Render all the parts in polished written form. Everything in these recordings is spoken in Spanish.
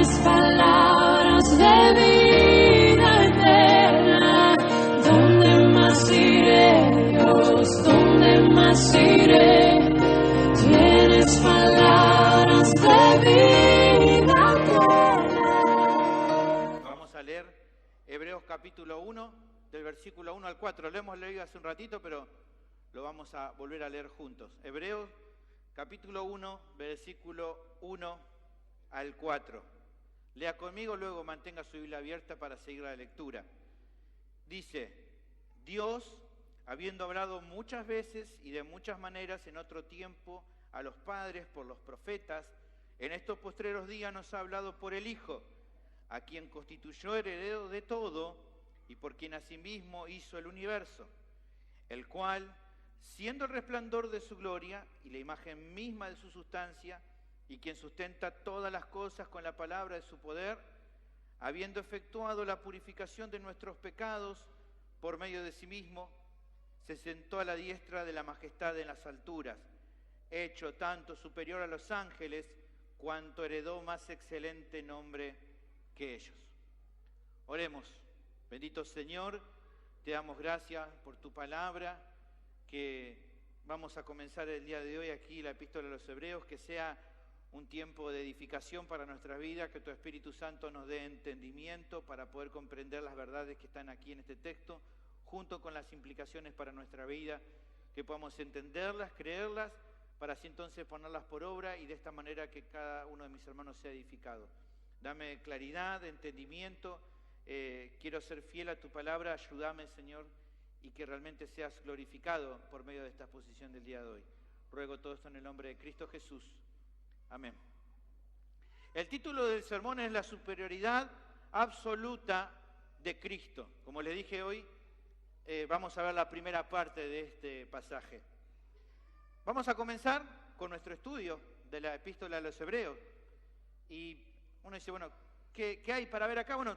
Tienes palabras de vida eterna. ¿Dónde más iré, Dios? ¿Dónde más iré? Tienes palabras de vida eterna. Vamos a leer Hebreos capítulo 1, del versículo 1 al 4. Lo hemos leído hace un ratito, pero lo vamos a volver a leer juntos. Hebreos capítulo 1, versículo 1 al 4. Lea conmigo, luego mantenga su Biblia abierta para seguir la lectura. Dice: Dios, habiendo hablado muchas veces y de muchas maneras en otro tiempo a los padres por los profetas, en estos postreros días nos ha hablado por el Hijo, a quien constituyó heredero de todo y por quien asimismo hizo el universo, el cual, siendo el resplandor de su gloria y la imagen misma de su sustancia, y quien sustenta todas las cosas con la palabra de su poder, habiendo efectuado la purificación de nuestros pecados por medio de sí mismo, se sentó a la diestra de la majestad en las alturas, hecho tanto superior a los ángeles, cuanto heredó más excelente nombre que ellos. Oremos. Bendito Señor, te damos gracias por tu palabra, que vamos a comenzar el día de hoy aquí la epístola a los Hebreos, que sea un tiempo de edificación para nuestra vida, que tu Espíritu Santo nos dé entendimiento para poder comprender las verdades que están aquí en este texto, junto con las implicaciones para nuestra vida, que podamos entenderlas, creerlas, para así entonces ponerlas por obra y de esta manera que cada uno de mis hermanos sea edificado. Dame claridad, entendimiento, quiero ser fiel a tu palabra, ayúdame, Señor, y que realmente seas glorificado por medio de esta exposición del día de hoy. Ruego todo esto en el nombre de Cristo Jesús. Amén. El título del sermón es La superioridad absoluta de Cristo. Como les dije hoy, vamos a ver la primera parte de este pasaje. Vamos a comenzar con nuestro estudio de la epístola a los Hebreos. Y uno dice, bueno, ¿qué hay para ver acá? Bueno,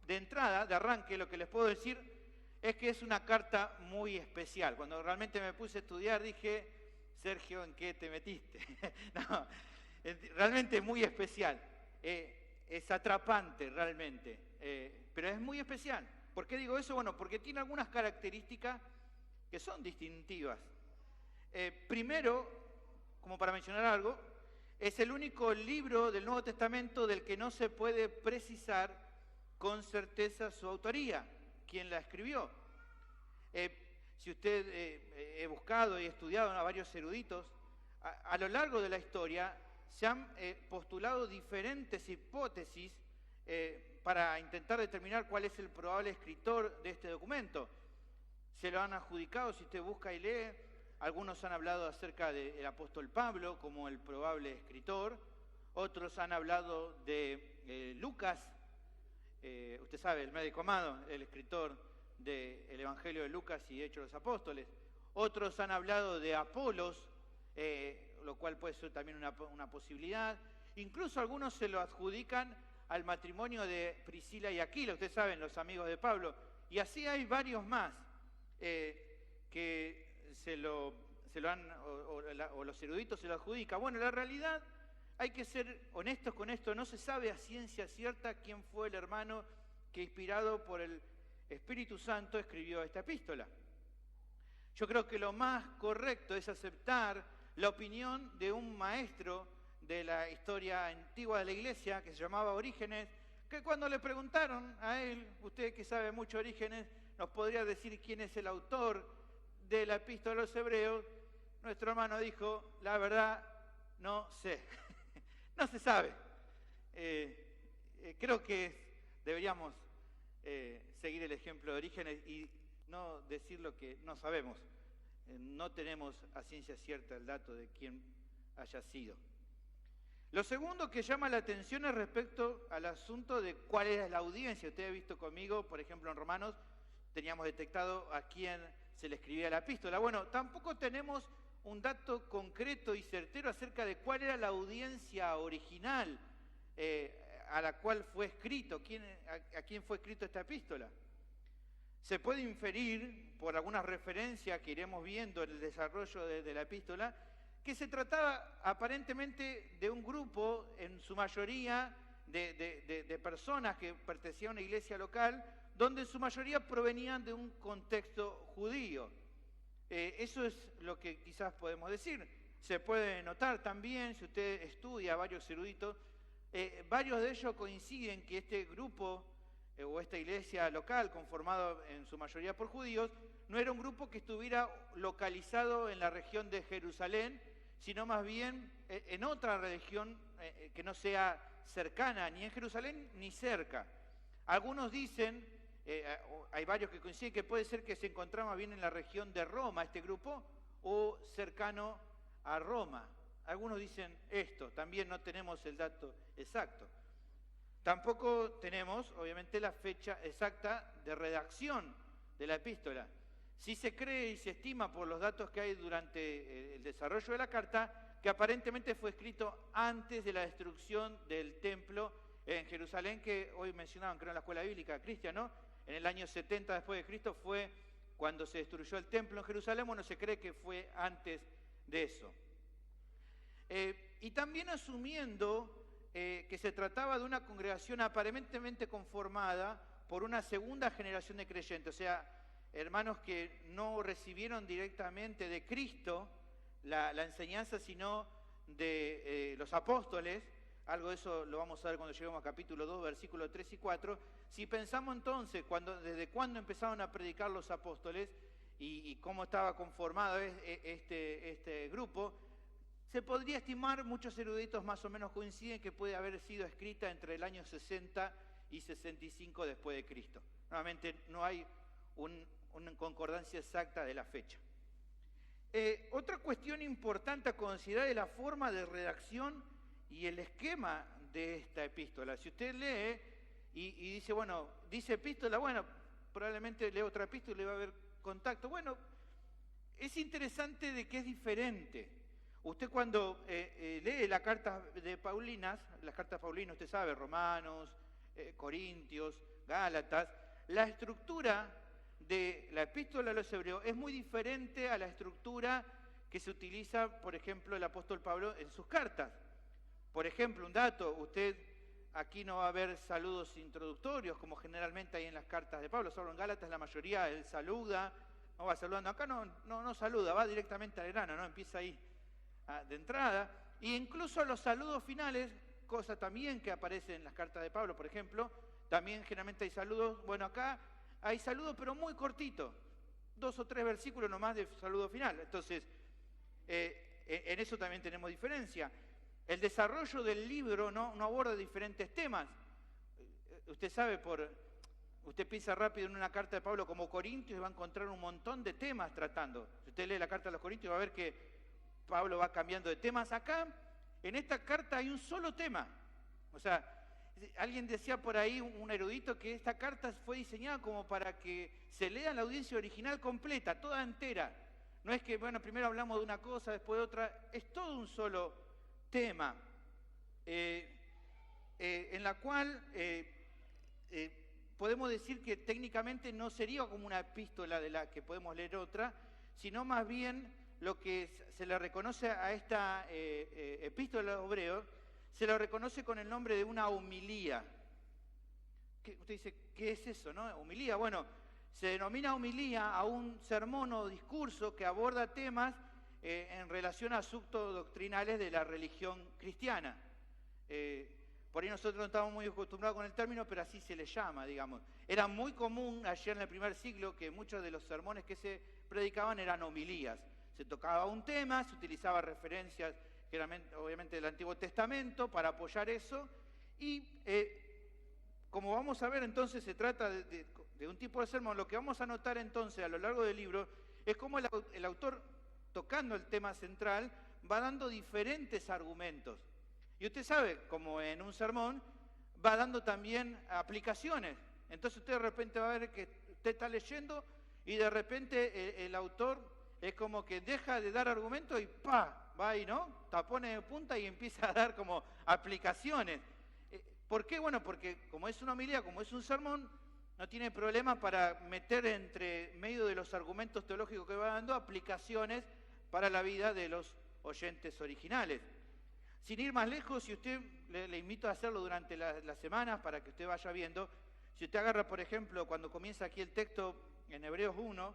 de entrada, de arranque, lo que les puedo decir es que es una carta muy especial. Cuando realmente me puse a estudiar dije, Sergio, ¿en qué te metiste? No, realmente es muy especial. Es atrapante realmente, pero es muy especial. ¿Por qué digo eso? Bueno, porque tiene algunas características que son distintivas. Primero, como para mencionar algo, es el único libro del Nuevo Testamento del que no se puede precisar con certeza su autoría, quién la escribió. Si usted he buscado y estudiado a varios eruditos, a lo largo de la historia se han postulado diferentes hipótesis para intentar determinar cuál es el probable escritor de este documento. Se lo han adjudicado, si usted busca y lee, algunos han hablado acerca del apóstol Pablo como el probable escritor, otros han hablado de Lucas, usted sabe, el médico amado, el escritor del Evangelio de Lucas y Hechos de los Apóstoles. Otros han hablado de Apolos, lo cual puede ser también una posibilidad. Incluso algunos se lo adjudican al matrimonio de Priscila y Aquila, ustedes saben, los amigos de Pablo. Y así hay varios más que se lo han, o los eruditos se lo adjudican. Bueno, la realidad, hay que ser honestos con esto, no se sabe a ciencia cierta quién fue el hermano que, inspirado por el Espíritu Santo, escribió esta epístola. Yo creo que lo más correcto es aceptar la opinión de un maestro de la historia antigua de la Iglesia, que se llamaba Orígenes, que cuando le preguntaron a él, usted que sabe mucho Orígenes, nos podría decir quién es el autor de la epístola a los Hebreos. Nuestro hermano dijo, la verdad, no sé, no se sabe. Creo que deberíamos seguir el ejemplo de Orígenes y no decir lo que no sabemos. No tenemos a ciencia cierta el dato de quién haya sido. Lo segundo que llama la atención es respecto al asunto de cuál es la audiencia. Usted ha visto conmigo, por ejemplo, en Romanos, teníamos detectado a quién se le escribía la epístola. Bueno, tampoco tenemos un dato concreto y certero acerca de cuál era la audiencia original a la cual fue escrito, a quién fue escrito esta epístola. Se puede inferir, por algunas referencias que iremos viendo en el desarrollo de la epístola, que se trataba aparentemente de un grupo en su mayoría de personas que pertenecían a una iglesia local, donde en su mayoría provenían de un contexto judío. Eso es lo que quizás podemos decir. Se puede notar también, si usted estudia a varios eruditos, varios de ellos coinciden que este grupo o esta iglesia local, conformado en su mayoría por judíos, no era un grupo que estuviera localizado en la región de Jerusalén, sino más bien en otra región que no sea cercana, ni en Jerusalén ni cerca. Algunos dicen, hay varios que coinciden, que puede ser que se encontraba más bien en la región de Roma este grupo, o cercano a Roma. Algunos dicen esto, también no tenemos el dato exacto. Tampoco tenemos, obviamente, la fecha exacta de redacción de la epístola. Sí se cree y se estima por los datos que hay durante el desarrollo de la carta que aparentemente fue escrito antes de la destrucción del templo en Jerusalén, que hoy mencionaban, creo, en la escuela bíblica, Cristian, ¿no? En el año 70 después de Cristo fue cuando se destruyó el templo en Jerusalén. Bueno, se cree que fue antes de eso. Y también asumiendo que se trataba de una congregación aparentemente conformada por una segunda generación de creyentes, o sea, hermanos que no recibieron directamente de Cristo la enseñanza, sino de los apóstoles. Algo de eso lo vamos a ver cuando lleguemos a capítulo 2, versículos 3 y 4. Si pensamos entonces, desde cuándo empezaron a predicar los apóstoles y cómo estaba conformado este grupo, se podría estimar, muchos eruditos más o menos coinciden, que puede haber sido escrita entre el año 60 y 65 después de Cristo. Nuevamente, no hay una concordancia exacta de la fecha. Otra cuestión importante a considerar es la forma de redacción y el esquema de esta epístola. Si usted lee y dice, bueno, dice epístola, bueno, probablemente lee otra epístola y va a haber contacto. Bueno, es interesante de que es diferente. Usted cuando lee las cartas Paulinas, usted sabe, Romanos, Corintios, Gálatas, la estructura de la epístola a los hebreos es muy diferente a la estructura que se utiliza, por ejemplo, el apóstol Pablo en sus cartas. Por ejemplo, un dato, usted aquí no va a ver saludos introductorios como generalmente hay en las cartas de Pablo, solo en Gálatas la mayoría él saluda, no va saludando, acá no saluda, va directamente al grano, no empieza ahí de entrada, e incluso los saludos finales, cosa también que aparece en las cartas de Pablo, por ejemplo, también generalmente hay saludos, bueno, acá hay saludos pero muy cortitos, 2 o 3 versículos nomás de saludo final. Entonces, en eso también tenemos diferencia. El desarrollo del libro no aborda diferentes temas. Usted sabe, usted piensa rápido en una carta de Pablo como Corintios y va a encontrar un montón de temas tratando. Si usted lee la carta a los Corintios va a ver que Pablo va cambiando de temas. Acá, en esta carta hay un solo tema. O sea, alguien decía por ahí, un erudito, que esta carta fue diseñada como para que se lea la audiencia original completa, toda entera. No es que, bueno, primero hablamos de una cosa, después de otra. Es todo un solo tema, en la cual podemos decir que técnicamente no sería como una epístola de la que podemos leer otra, sino más bien lo que se le reconoce a esta epístola de los hebreos, se lo reconoce con el nombre de una homilía. Usted dice, ¿qué es eso, no? Homilía, bueno, se denomina homilía a un sermón o discurso que aborda temas en relación a asuntos doctrinales de la religión cristiana. Por ahí nosotros no estamos muy acostumbrados con el término, pero así se le llama, digamos. Era muy común ayer en el primer siglo que muchos de los sermones que se predicaban eran homilías. Se tocaba un tema, se utilizaba referencias, obviamente del Antiguo Testamento, para apoyar eso. Y como vamos a ver, entonces se trata de un tipo de sermón. Lo que vamos a notar entonces a lo largo del libro es cómo el autor, tocando el tema central, va dando diferentes argumentos. Y usted sabe, como en un sermón, va dando también aplicaciones. Entonces usted de repente va a ver que usted está leyendo y de repente el autor es como que deja de dar argumentos y ¡pa! Va ahí, ¿no? Tapones de punta y empieza a dar como aplicaciones. ¿Por qué? Bueno, porque como es una homilía, como es un sermón, no tiene problema para meter entre medio de los argumentos teológicos que va dando aplicaciones para la vida de los oyentes originales. Sin ir más lejos, si usted le invito a hacerlo durante las semanas para que usted vaya viendo. Si usted agarra, por ejemplo, cuando comienza aquí el texto en Hebreos 1,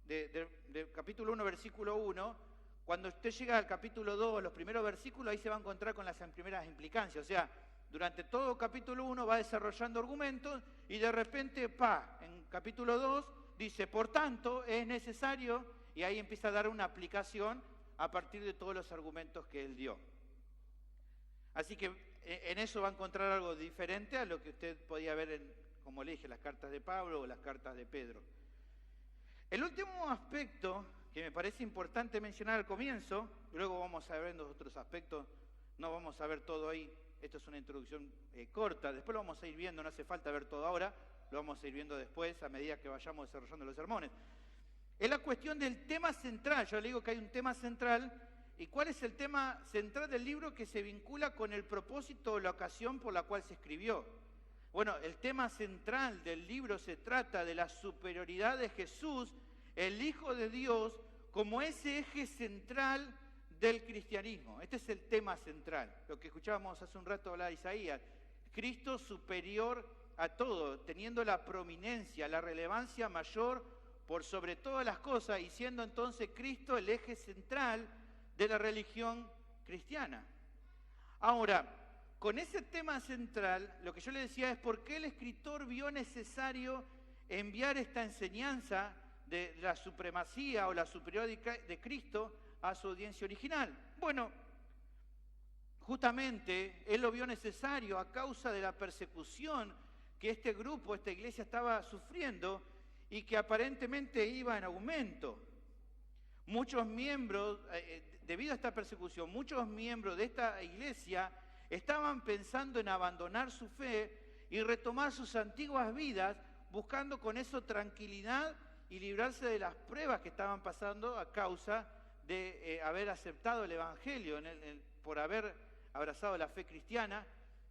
de capítulo 1, versículo 1, cuando usted llega al capítulo 2, los primeros versículos, ahí se va a encontrar con las primeras implicancias. O sea, durante todo capítulo 1 va desarrollando argumentos y de repente, en capítulo 2 dice, por tanto, es necesario, y ahí empieza a dar una aplicación a partir de todos los argumentos que él dio. Así que en eso va a encontrar algo diferente a lo que usted podía ver en, como le dije, las cartas de Pablo o las cartas de Pedro. El último aspecto que me parece importante mencionar al comienzo, luego vamos a ver los otros aspectos, no vamos a ver todo ahí, esto es una introducción corta, después lo vamos a ir viendo, no hace falta ver todo ahora, lo vamos a ir viendo después a medida que vayamos desarrollando los sermones. Es la cuestión del tema central, yo le digo que hay un tema central, ¿y cuál es el tema central del libro que se vincula con el propósito o la ocasión por la cual se escribió? Bueno, el tema central del libro se trata de la superioridad de Jesús, el Hijo de Dios, como ese eje central del cristianismo. Este es el tema central, lo que escuchábamos hace un rato hablar de Isaías. Cristo superior a todo, teniendo la prominencia, la relevancia mayor por sobre todas las cosas, y siendo entonces Cristo el eje central de la religión cristiana. Ahora, con ese tema central, lo que yo le decía es por qué el escritor vio necesario enviar esta enseñanza de la supremacía o la superioridad de Cristo a su audiencia original. Bueno, justamente él lo vio necesario a causa de la persecución que este grupo, esta iglesia estaba sufriendo y que aparentemente iba en aumento. Muchos miembros, debido a esta persecución, muchos miembros de esta iglesia estaban pensando en abandonar su fe y retomar sus antiguas vidas, buscando con eso tranquilidad y librarse de las pruebas que estaban pasando a causa de haber aceptado el Evangelio, por haber abrazado la fe cristiana.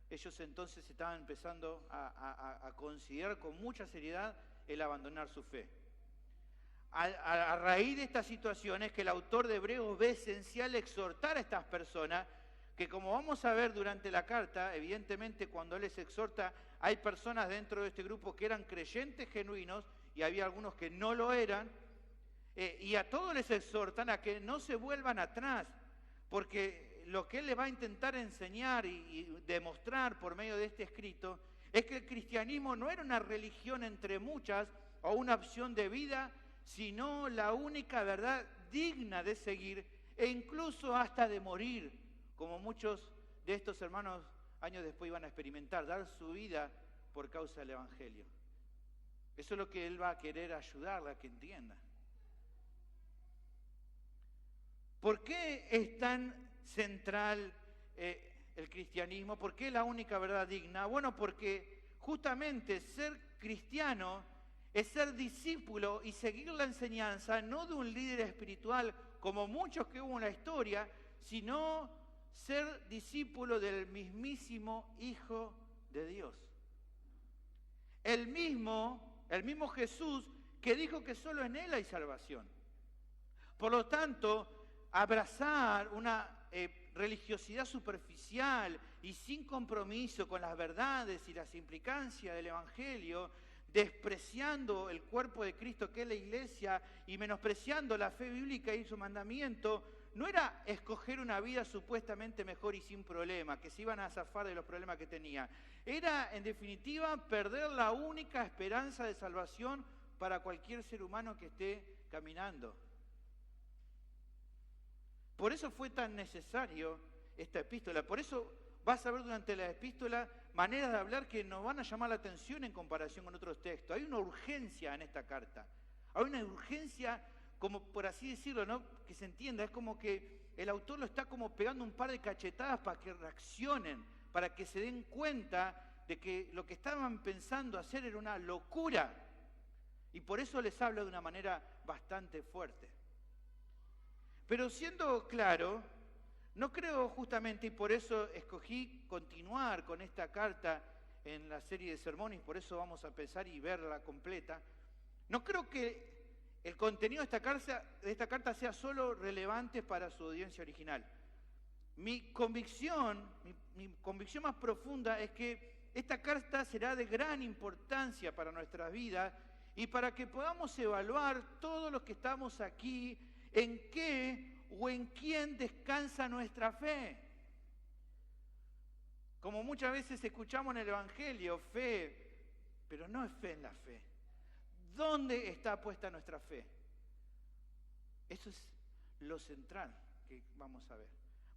Ellos entonces estaban empezando a considerar con mucha seriedad el abandonar su fe. A raíz de estas situaciones que el autor de Hebreos ve esencial exhortar a estas personas, que como vamos a ver durante la carta, evidentemente cuando él les exhorta, hay personas dentro de este grupo que eran creyentes genuinos y había algunos que no lo eran, y a todos les exhortan a que no se vuelvan atrás, porque lo que él les va a intentar enseñar y demostrar por medio de este escrito es que el cristianismo no era una religión entre muchas o una opción de vida, sino la única verdad digna de seguir e incluso hasta de morir, como muchos de estos hermanos años después iban a experimentar, dar su vida por causa del Evangelio. Eso es lo que él va a querer ayudarla a que entienda. ¿Por qué es tan central el cristianismo? ¿Por qué es la única verdad digna? Bueno, porque justamente ser cristiano es ser discípulo y seguir la enseñanza no de un líder espiritual como muchos que hubo en la historia, sino ser discípulo del mismísimo Hijo de Dios. El mismo Jesús que dijo que solo en Él hay salvación. Por lo tanto, abrazar una religiosidad superficial y sin compromiso con las verdades y las implicancias del Evangelio, despreciando el cuerpo de Cristo que es la iglesia y menospreciando la fe bíblica y su mandamiento, no era escoger una vida supuestamente mejor y sin problema, que se iban a zafar de los problemas que tenía. Era, en definitiva, perder la única esperanza de salvación para cualquier ser humano que esté caminando. Por eso fue tan necesario esta epístola. Por eso vas a ver durante la epístola maneras de hablar que nos van a llamar la atención en comparación con otros textos. Hay una urgencia en esta carta. Hay una urgencia, como por así decirlo, ¿no? Que se entienda. Es como que el autor lo está como pegando un par de cachetadas para que reaccionen, para que se den cuenta de que lo que estaban pensando hacer era una locura. Y por eso les habla de una manera bastante fuerte. Pero siendo claro, no creo justamente, y por eso escogí continuar con esta carta en la serie de sermones, por eso vamos a empezar y verla completa, no creo que el contenido de esta carta sea solo relevante para su audiencia original. Mi convicción más profunda es que esta carta será de gran importancia para nuestras vidas y para que podamos evaluar todos los que estamos aquí, en qué o en quién descansa nuestra fe. Como muchas veces escuchamos en el Evangelio, fe, pero no es fe en la fe. ¿Dónde está puesta nuestra fe? Eso es lo central que vamos a ver.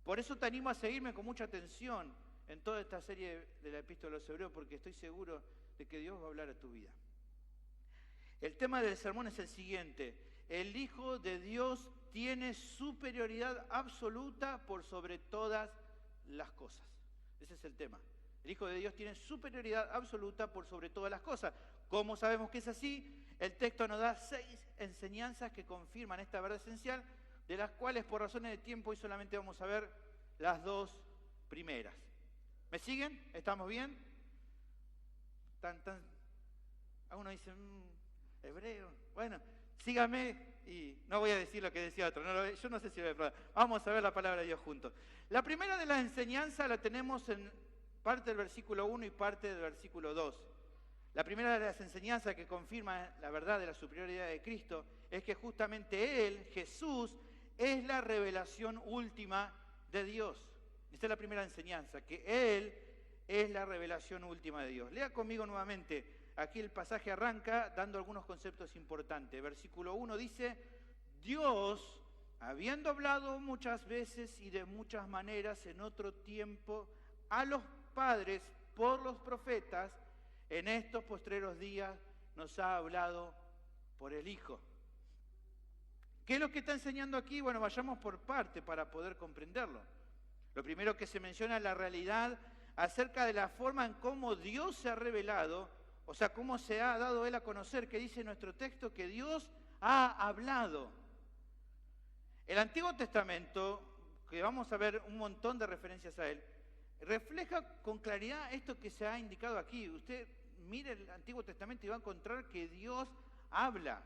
Por eso te animo a seguirme con mucha atención en toda esta serie de la Epístola a los Hebreos, porque estoy seguro de que Dios va a hablar a tu vida. El tema del sermón es el siguiente: el Hijo de Dios tiene superioridad absoluta por sobre todas las cosas. Ese es el tema. El Hijo de Dios tiene superioridad absoluta por sobre todas las cosas. ¿Cómo sabemos que es así? El texto nos da 6 enseñanzas que confirman esta verdad esencial, de las cuales por razones de tiempo hoy solamente vamos a ver las 2 primeras. ¿Me siguen? ¿Estamos bien? Algunos dicen, hebreo. Bueno, sígame y no voy a decir lo que decía otro. Yo no sé si voy a probar. Vamos a ver la palabra de Dios juntos. La primera de las enseñanzas la tenemos en parte del versículo 1 y parte del versículo 2. La primera de las enseñanzas que confirma la verdad de la superioridad de Cristo es que justamente Él, Jesús, es la revelación última de Dios. Esta es la primera enseñanza, que Él es la revelación última de Dios. Lea conmigo nuevamente. Aquí el pasaje arranca dando algunos conceptos importantes. Versículo 1 dice: Dios, habiendo hablado muchas veces y de muchas maneras en otro tiempo a los padres por los profetas, en estos postreros días nos ha hablado por el Hijo. ¿Qué es lo que está enseñando aquí? Bueno, vayamos por parte para poder comprenderlo. Lo primero que se menciona es la realidad acerca de la forma en cómo Dios se ha revelado, o sea, cómo se ha dado Él a conocer, que dice nuestro texto que Dios ha hablado. El Antiguo Testamento, que vamos a ver un montón de referencias a él, refleja con claridad esto que se ha indicado aquí. Usted mire el Antiguo Testamento y va a encontrar que Dios habla.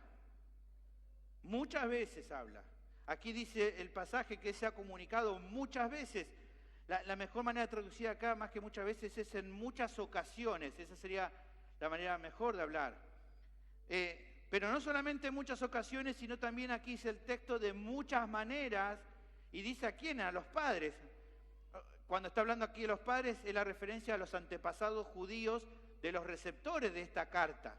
Muchas veces habla. Aquí dice el pasaje que se ha comunicado muchas veces. La mejor manera de traducir acá, más que muchas veces, es en muchas ocasiones. Esa sería la manera mejor de hablar. Pero no solamente en muchas ocasiones, sino también aquí dice el texto de muchas maneras. Y dice a quién, a los padres. Cuando está hablando aquí de los padres, es la referencia a los antepasados judíos de los receptores de esta carta.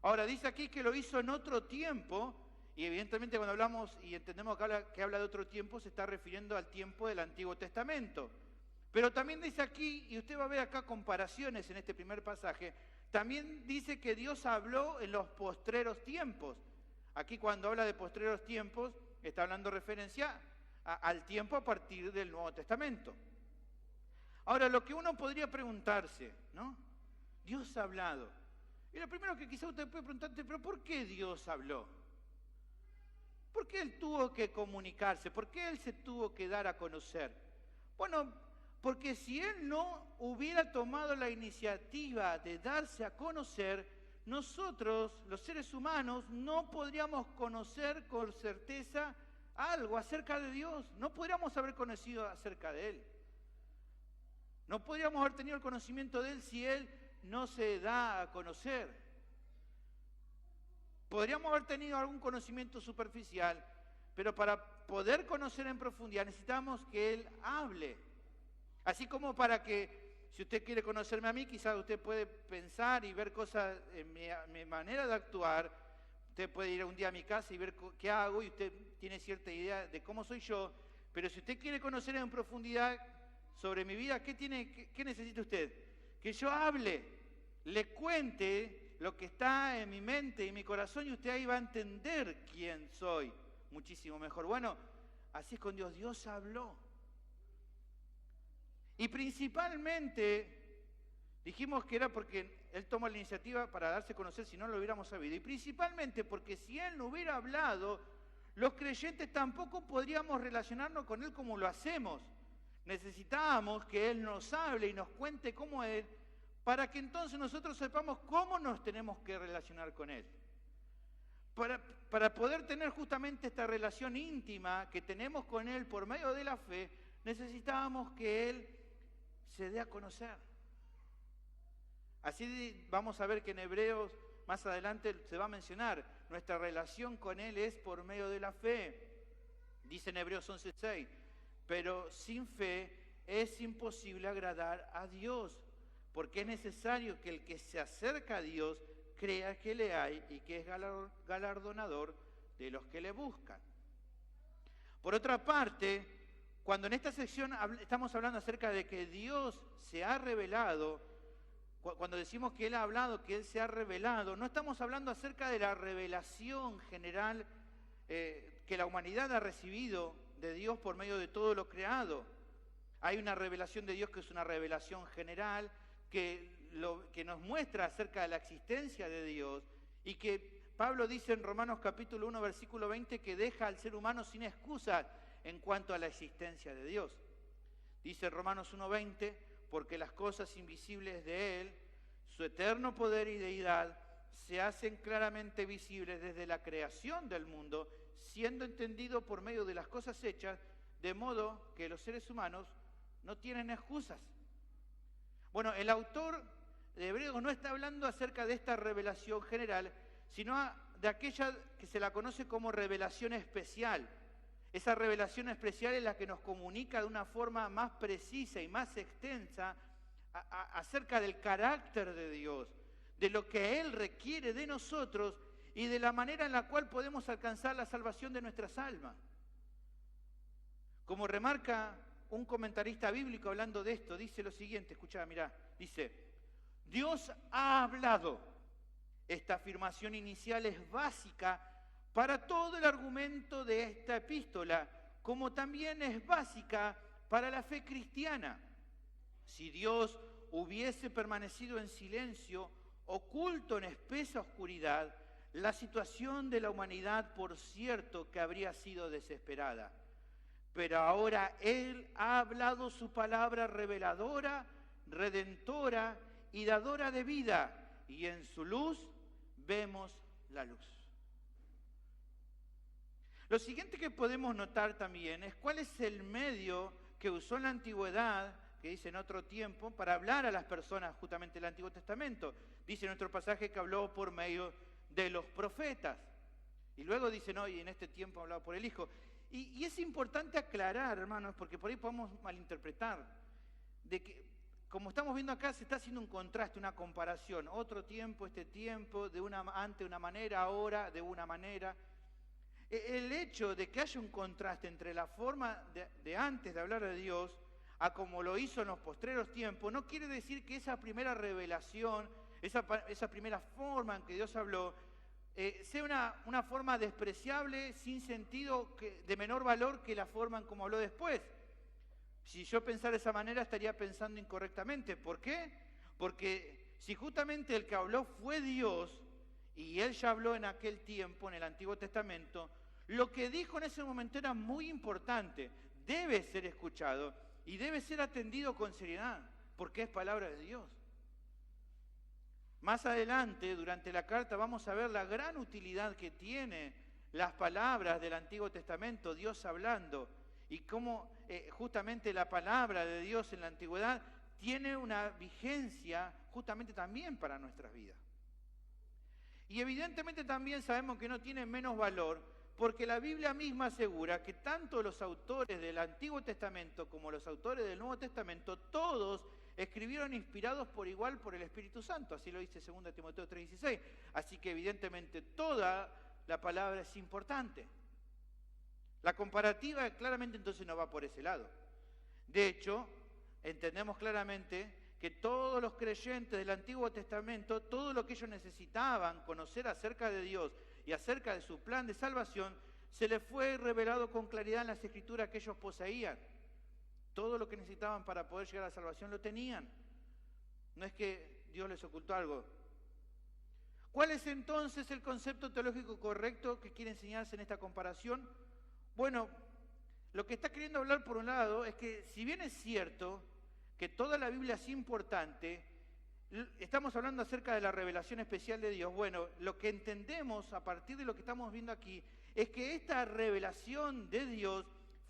Ahora, dice aquí que lo hizo en otro tiempo, y evidentemente cuando hablamos y entendemos que habla de otro tiempo, se está refiriendo al tiempo del Antiguo Testamento. Pero también dice aquí, y usted va a ver acá comparaciones en este primer pasaje, también dice que Dios habló en los postreros tiempos. Aquí cuando habla de postreros tiempos, está hablando referencia al tiempo a partir del Nuevo Testamento. Ahora, lo que uno podría preguntarse, ¿no? Dios ha hablado. Y lo primero que quizá usted puede preguntarse, pero ¿por qué Dios habló? ¿Por qué Él tuvo que comunicarse? ¿Por qué Él se tuvo que dar a conocer? Bueno, porque si Él no hubiera tomado la iniciativa de darse a conocer, nosotros, los seres humanos, no podríamos conocer con certeza algo acerca de Dios. No podríamos haber conocido acerca de Él. No podríamos haber tenido el conocimiento de Él si Él no se da a conocer. Podríamos haber tenido algún conocimiento superficial, pero para poder conocer en profundidad necesitamos que Él hable. Así como para que, si usted quiere conocerme a mí, quizás usted puede pensar y ver cosas en mi manera de actuar. Usted puede ir un día a mi casa y ver qué hago y usted tiene cierta idea de cómo soy yo. Pero si usted quiere conocer en profundidad sobre mi vida, ¿qué necesita usted? Que yo hable, le cuente lo que está en mi mente y mi corazón y usted ahí va a entender quién soy muchísimo mejor. Bueno, así es con Dios. Dios habló. Y principalmente, dijimos que era porque Él tomó la iniciativa para darse a conocer, si no lo hubiéramos sabido. Y principalmente porque si Él no hubiera hablado, los creyentes tampoco podríamos relacionarnos con Él como lo hacemos. Necesitábamos que Él nos hable y nos cuente cómo es, para que entonces nosotros sepamos cómo nos tenemos que relacionar con Él. Para poder tener justamente esta relación íntima que tenemos con Él por medio de la fe, necesitábamos que Él se dé a conocer. Así vamos a ver que en Hebreos, más adelante se va a mencionar, nuestra relación con Él es por medio de la fe. Dice en Hebreos 11:6, pero sin fe es imposible agradar a Dios, porque es necesario que el que se acerca a Dios crea que le hay y que es galardonador de los que le buscan. Por otra parte, cuando en esta sección estamos hablando acerca de que Dios se ha revelado, cuando decimos que Él ha hablado, que Él se ha revelado, no estamos hablando acerca de la revelación general que la humanidad ha recibido de Dios por medio de todo lo creado. Hay una revelación de Dios que es una revelación general, que nos muestra acerca de la existencia de Dios, y que Pablo dice en Romanos capítulo 1, versículo 20, que deja al ser humano sin excusas en cuanto a la existencia de Dios. Dice Romanos 1:20, porque las cosas invisibles de Él, su eterno poder y deidad, se hacen claramente visibles desde la creación del mundo, siendo entendido por medio de las cosas hechas, de modo que los seres humanos no tienen excusas. Bueno, el autor de Hebreos no está hablando acerca de esta revelación general, sino de aquella que se la conoce como revelación especial. Esa revelación especial es la que nos comunica de una forma más precisa y más extensa acerca del carácter de Dios, de lo que Él requiere de nosotros y de la manera en la cual podemos alcanzar la salvación de nuestras almas. Como remarca un comentarista bíblico hablando de esto, dice lo siguiente, escuchá, mirá, dice, Dios ha hablado. Esta afirmación inicial es básica para todo el argumento de esta epístola, como también es básica para la fe cristiana. Si Dios hubiese permanecido en silencio, oculto en espesa oscuridad, la situación de la humanidad, por cierto, que habría sido desesperada. Pero ahora Él ha hablado su palabra reveladora, redentora y dadora de vida, y en su luz vemos la luz. Lo siguiente que podemos notar también es cuál es el medio que usó en la antigüedad, que dice en otro tiempo, para hablar a las personas justamente del Antiguo Testamento. Dice en nuestro pasaje que habló por medio de los profetas. Y luego dice, no, y en este tiempo ha hablado por el Hijo. Y es importante aclarar, hermanos, porque por ahí podemos malinterpretar, de que, como estamos viendo acá, se está haciendo un contraste, una comparación. Otro tiempo, este tiempo, antes de una manera, ahora de una manera. El hecho de que haya un contraste entre la forma de antes de hablar de Dios a como lo hizo en los postreros tiempos, no quiere decir que esa primera revelación, esa primera forma en que Dios habló, sea una forma despreciable, sin sentido, de menor valor que la forma en como habló después. Si yo pensara de esa manera, estaría pensando incorrectamente. ¿Por qué? Porque si justamente el que habló fue Dios, y Él ya habló en aquel tiempo, en el Antiguo Testamento, lo que dijo en ese momento era muy importante, debe ser escuchado y debe ser atendido con seriedad, porque es palabra de Dios. Más adelante, durante la carta, vamos a ver la gran utilidad que tiene las palabras del Antiguo Testamento, Dios hablando, y cómo justamente la palabra de Dios en la antigüedad tiene una vigencia justamente también para nuestras vidas. Y evidentemente también sabemos que no tiene menos valor, porque la Biblia misma asegura que tanto los autores del Antiguo Testamento como los autores del Nuevo Testamento, todos escribieron inspirados por igual por el Espíritu Santo. Así lo dice 2 Timoteo 3:16. Así que evidentemente toda la palabra es importante. La comparativa claramente entonces no va por ese lado. De hecho, entendemos claramente que todos los creyentes del Antiguo Testamento, todo lo que ellos necesitaban conocer acerca de Dios y acerca de su plan de salvación, se les fue revelado con claridad en las Escrituras que ellos poseían. Todo lo que necesitaban para poder llegar a la salvación lo tenían. No es que Dios les ocultó algo. ¿Cuál es entonces el concepto teológico correcto que quiere enseñarse en esta comparación? Bueno, lo que está queriendo hablar por un lado es que si bien es cierto que toda la Biblia es importante, estamos hablando acerca de la revelación especial de Dios. Bueno, lo que entendemos a partir de lo que estamos viendo aquí es que esta revelación de Dios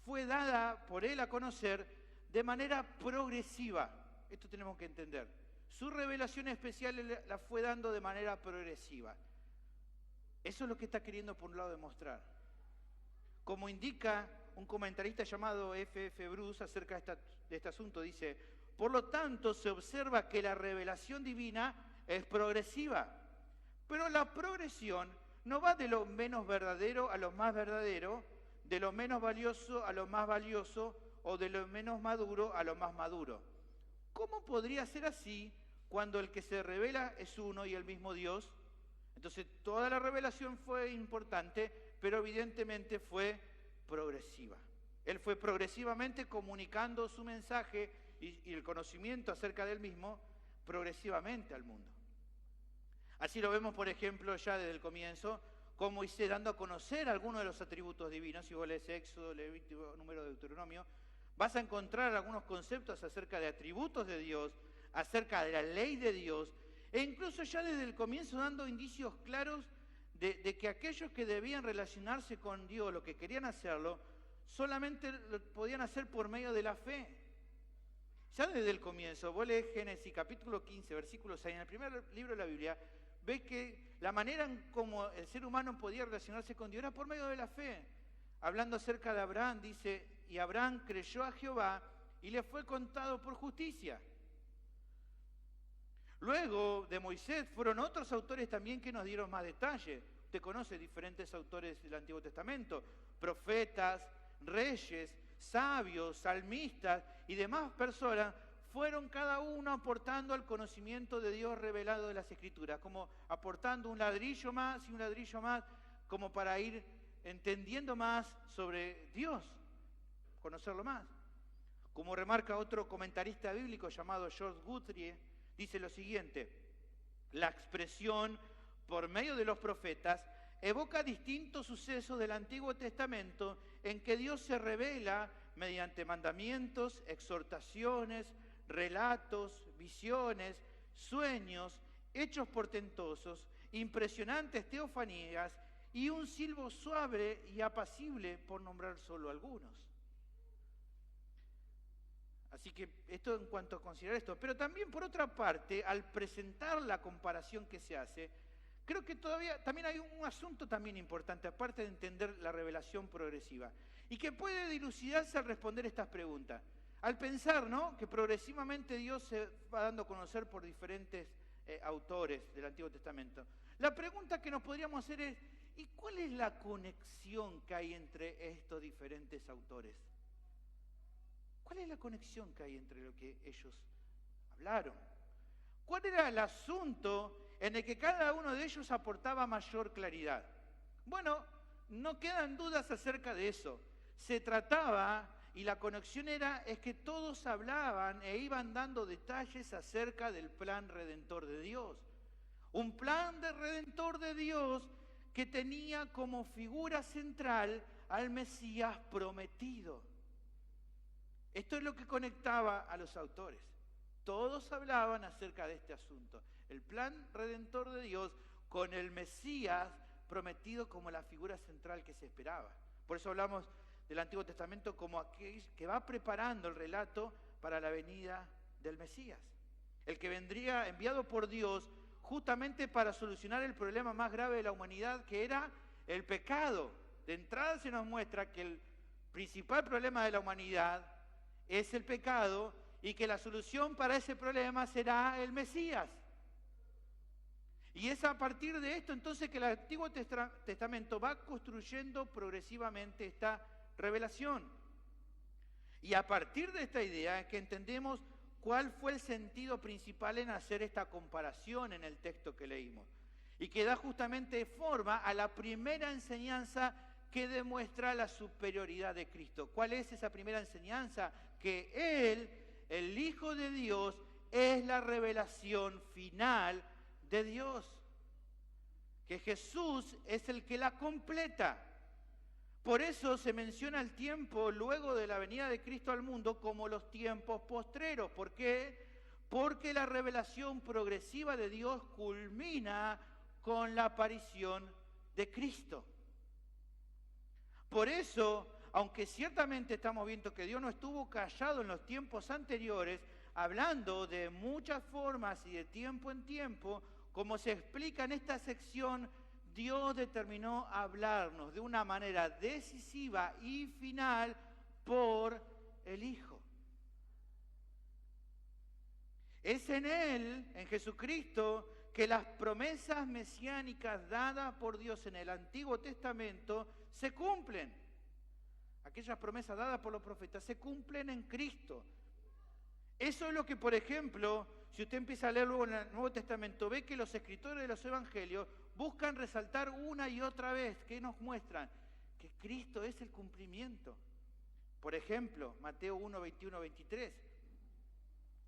fue dada por Él a conocer de manera progresiva. Esto tenemos que entender. Su revelación especial Él la fue dando de manera progresiva. Eso es lo que está queriendo por un lado demostrar. Como indica un comentarista llamado F.F. Bruce acerca de este asunto, dice: por lo tanto, se observa que la revelación divina es progresiva. Pero la progresión no va de lo menos verdadero a lo más verdadero, de lo menos valioso a lo más valioso, o de lo menos maduro a lo más maduro. ¿Cómo podría ser así cuando el que se revela es uno y el mismo Dios? Entonces, toda la revelación fue importante, pero evidentemente fue progresiva. Él fue progresivamente comunicando su mensaje y el conocimiento acerca del mismo progresivamente al mundo. Así lo vemos, por ejemplo, ya desde el comienzo, con Moisés dando a conocer algunos de los atributos divinos. Si vos lees Éxodo, Levítico, Número, Deuteronomio, vas a encontrar algunos conceptos acerca de atributos de Dios, acerca de la ley de Dios, e incluso ya desde el comienzo dando indicios claros de que aquellos que debían relacionarse con Dios, los que querían hacerlo, solamente lo podían hacer por medio de la fe. Ya desde el comienzo, vos lees Génesis capítulo 15, versículo 6, en el primer libro de la Biblia, ves que la manera en cómo el ser humano podía relacionarse con Dios era por medio de la fe. Hablando acerca de Abraham, dice: y Abraham creyó a Jehová y le fue contado por justicia. Luego de Moisés fueron otros autores también que nos dieron más detalle. Usted conoce diferentes autores del Antiguo Testamento: profetas, reyes, sabios, salmistas y demás personas. Fueron cada uno aportando al conocimiento de Dios revelado de las Escrituras, como aportando un ladrillo más y un ladrillo más, como para ir entendiendo más sobre Dios, conocerlo más. Como remarca otro comentarista bíblico llamado George Guthrie, dice lo siguiente: la expresión por medio de los profetas evoca distintos sucesos del Antiguo Testamento en que Dios se revela mediante mandamientos, exhortaciones, relatos, visiones, sueños, hechos portentosos, impresionantes teofanías y un silbo suave y apacible, por nombrar solo algunos. Así que esto en cuanto a considerar esto. Pero también, por otra parte, al presentar la comparación que se hace, creo que también hay un asunto también importante, aparte de entender la revelación progresiva, y que puede dilucidarse al responder estas preguntas. Al pensar, ¿no?, que progresivamente Dios se va dando a conocer por diferentes autores del Antiguo Testamento. La pregunta que nos podríamos hacer es: ¿y cuál es la conexión que hay entre estos diferentes autores? ¿Cuál es la conexión que hay entre lo que ellos hablaron? ¿Cuál era el asunto en el que cada uno de ellos aportaba mayor claridad? Bueno, no quedan dudas acerca de eso. Se trataba, y la conexión es que todos hablaban e iban dando detalles acerca del plan redentor de Dios. Un plan de redentor de Dios que tenía como figura central al Mesías prometido. Esto es lo que conectaba a los autores. Todos hablaban acerca de este asunto: el plan redentor de Dios con el Mesías prometido como la figura central que se esperaba. Por eso hablamos del Antiguo Testamento como aquel que va preparando el relato para la venida del Mesías. El que vendría enviado por Dios justamente para solucionar el problema más grave de la humanidad, que era el pecado. De entrada se nos muestra que el principal problema de la humanidad es el pecado y que la solución para ese problema será el Mesías. Y es a partir de esto entonces que el Antiguo Testamento va construyendo progresivamente esta revelación. Y a partir de esta idea es que entendemos cuál fue el sentido principal en hacer esta comparación en el texto que leímos. Y que da justamente forma a la primera enseñanza que demuestra la superioridad de Cristo. ¿Cuál es esa primera enseñanza? Que Él, el Hijo de Dios, es la revelación final de Dios. Que Jesús es el que la completa. Por eso se menciona el tiempo luego de la venida de Cristo al mundo como los tiempos postreros. ¿Por qué? Porque la revelación progresiva de Dios culmina con la aparición de Cristo. Por eso, aunque ciertamente estamos viendo que Dios no estuvo callado en los tiempos anteriores, hablando de muchas formas y de tiempo en tiempo, como se explica en esta sección, Dios determinó hablarnos de una manera decisiva y final por el Hijo. Es en Él, en Jesucristo, que las promesas mesiánicas dadas por Dios en el Antiguo Testamento se cumplen. Aquellas promesas dadas por los profetas se cumplen en Cristo. Eso es lo que, por ejemplo, si usted empieza a leer luego en el Nuevo Testamento, ve que los escritores de los Evangelios buscan resaltar una y otra vez, que nos muestran que Cristo es el cumplimiento. Por ejemplo, Mateo 1, 21, 23.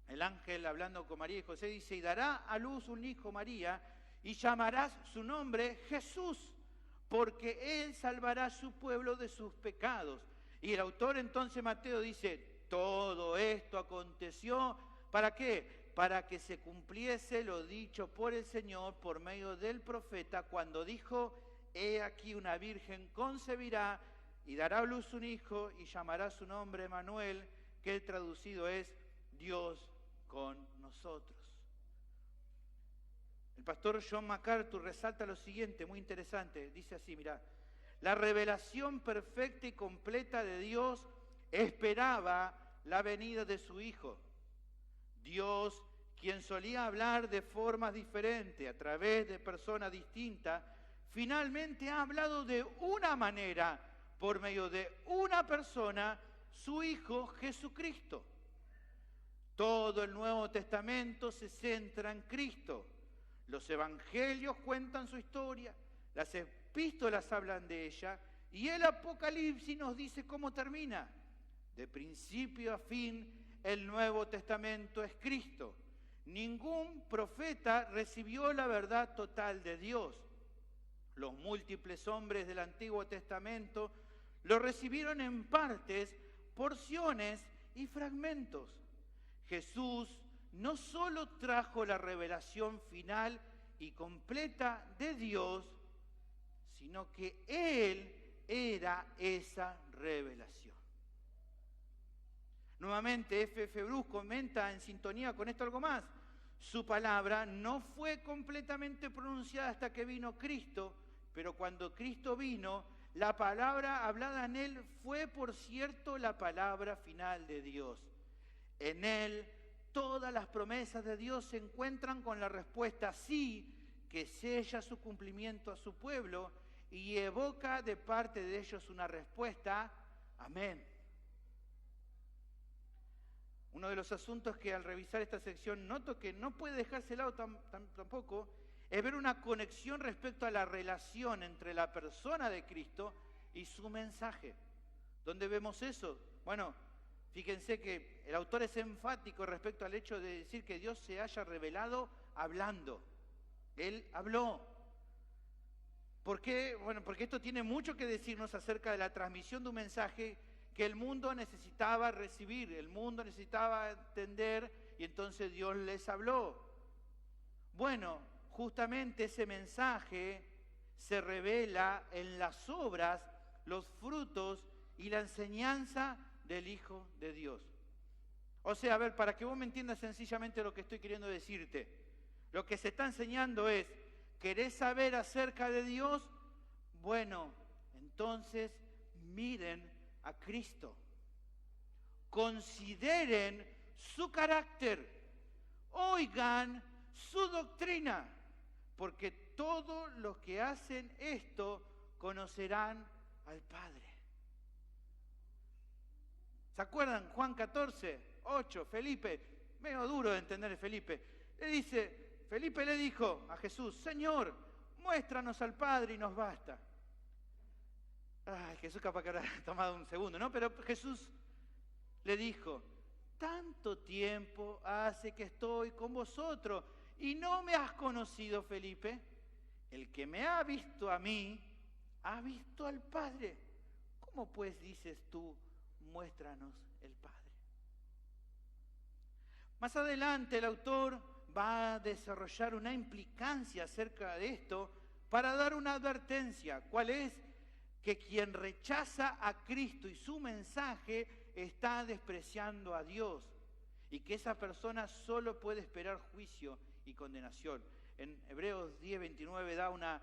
El ángel hablando con María y José dice, y dará a luz un hijo María, y llamarás su nombre Jesús, porque él salvará a su pueblo de sus pecados. Y el autor entonces Mateo dice, todo esto aconteció, ¿para qué? Para que se cumpliese lo dicho por el Señor por medio del profeta, cuando dijo, he aquí una virgen concebirá, y dará a luz un hijo, y llamará su nombre Emmanuel, que traducido es Dios con nosotros. El pastor John MacArthur resalta lo siguiente, muy interesante, dice así, mirá, la revelación perfecta y completa de Dios esperaba la venida de su Hijo. Dios, quien solía hablar de formas diferentes, a través de personas distintas, finalmente ha hablado de una manera, por medio de una persona, su Hijo Jesucristo. Todo el Nuevo Testamento se centra en Cristo. Los evangelios cuentan su historia, las epístolas hablan de ella y el Apocalipsis nos dice cómo termina. De principio a fin, el Nuevo Testamento es Cristo. Ningún profeta recibió la verdad total de Dios. Los múltiples hombres del Antiguo Testamento lo recibieron en partes, porciones y fragmentos. Jesús no solo trajo la revelación final y completa de Dios, sino que Él era esa revelación. Nuevamente, F.F. Bruce comenta en sintonía con esto algo más. Su palabra no fue completamente pronunciada hasta que vino Cristo, pero cuando Cristo vino, la palabra hablada en Él fue, por cierto, la palabra final de Dios. En Él, todas las promesas de Dios se encuentran con la respuesta sí, que sella su cumplimiento a su pueblo y evoca de parte de ellos una respuesta, amén. Uno de los asuntos que al revisar esta sección noto que no puede dejarse de lado tampoco es ver una conexión respecto a la relación entre la persona de Cristo y su mensaje. ¿Dónde vemos eso? Bueno, fíjense que el autor es enfático respecto al hecho de decir que Dios se haya revelado hablando. Él habló. ¿Por qué? Bueno, porque esto tiene mucho que decirnos acerca de la transmisión de un mensaje que el mundo necesitaba recibir, el mundo necesitaba entender, y entonces Dios les habló. Bueno, justamente ese mensaje se revela en las obras, los frutos y la enseñanza del Hijo de Dios. O sea, a ver, para que vos me entiendas sencillamente lo que estoy queriendo decirte, lo que se está enseñando es, ¿querés saber acerca de Dios? Bueno, entonces miren a Cristo. Consideren su carácter. Oigan su doctrina. Porque todos los que hacen esto conocerán al Padre. ¿Se acuerdan? Juan 14, 8, Felipe, medio duro de entender Felipe, Felipe le dijo a Jesús, Señor, muéstranos al Padre y nos basta. Ay, Jesús capaz que habrá tomado un segundo, ¿no? Pero Jesús le dijo, tanto tiempo hace que estoy con vosotros y no me has conocido, Felipe. El que me ha visto a mí, ha visto al Padre. ¿Cómo pues dices tú, muéstranos el Padre? Más adelante el autor va a desarrollar una implicancia acerca de esto para dar una advertencia. ¿Cuál es? que quien rechaza a Cristo y su mensaje está despreciando a Dios y que esa persona solo puede esperar juicio y condenación. En Hebreos 10:29 da una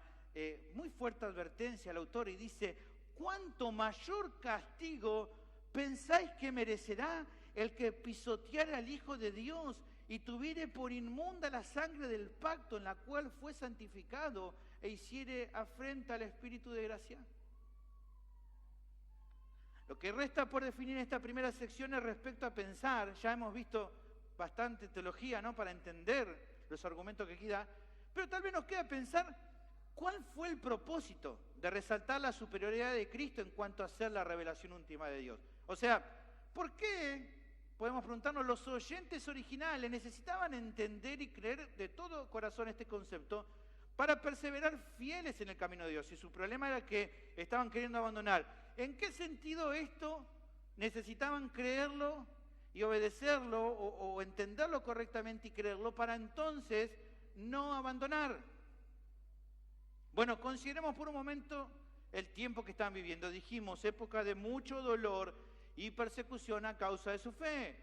muy fuerte advertencia al autor y dice: ¿cuánto mayor castigo pensáis que merecerá el que pisoteare al Hijo de Dios y tuviere por inmunda la sangre del pacto en la cual fue santificado e hiciere afrenta al Espíritu de gracia? Lo que resta por definir en esta primera sección es respecto a pensar. Ya hemos visto bastante teología, ¿no?, para entender los argumentos que aquí da, pero tal vez nos queda pensar cuál fue el propósito de resaltar la superioridad de Cristo en cuanto a ser la revelación última de Dios. O sea, ¿por qué, podemos preguntarnos, los oyentes originales necesitaban entender y creer de todo corazón este concepto para perseverar fieles en el camino de Dios? Y su problema era que estaban queriendo abandonar. ¿En qué sentido esto necesitaban creerlo y obedecerlo o entenderlo correctamente y creerlo para entonces no abandonar? Bueno, consideremos por un momento el tiempo que están viviendo. Dijimos, época de mucho dolor y persecución a causa de su fe.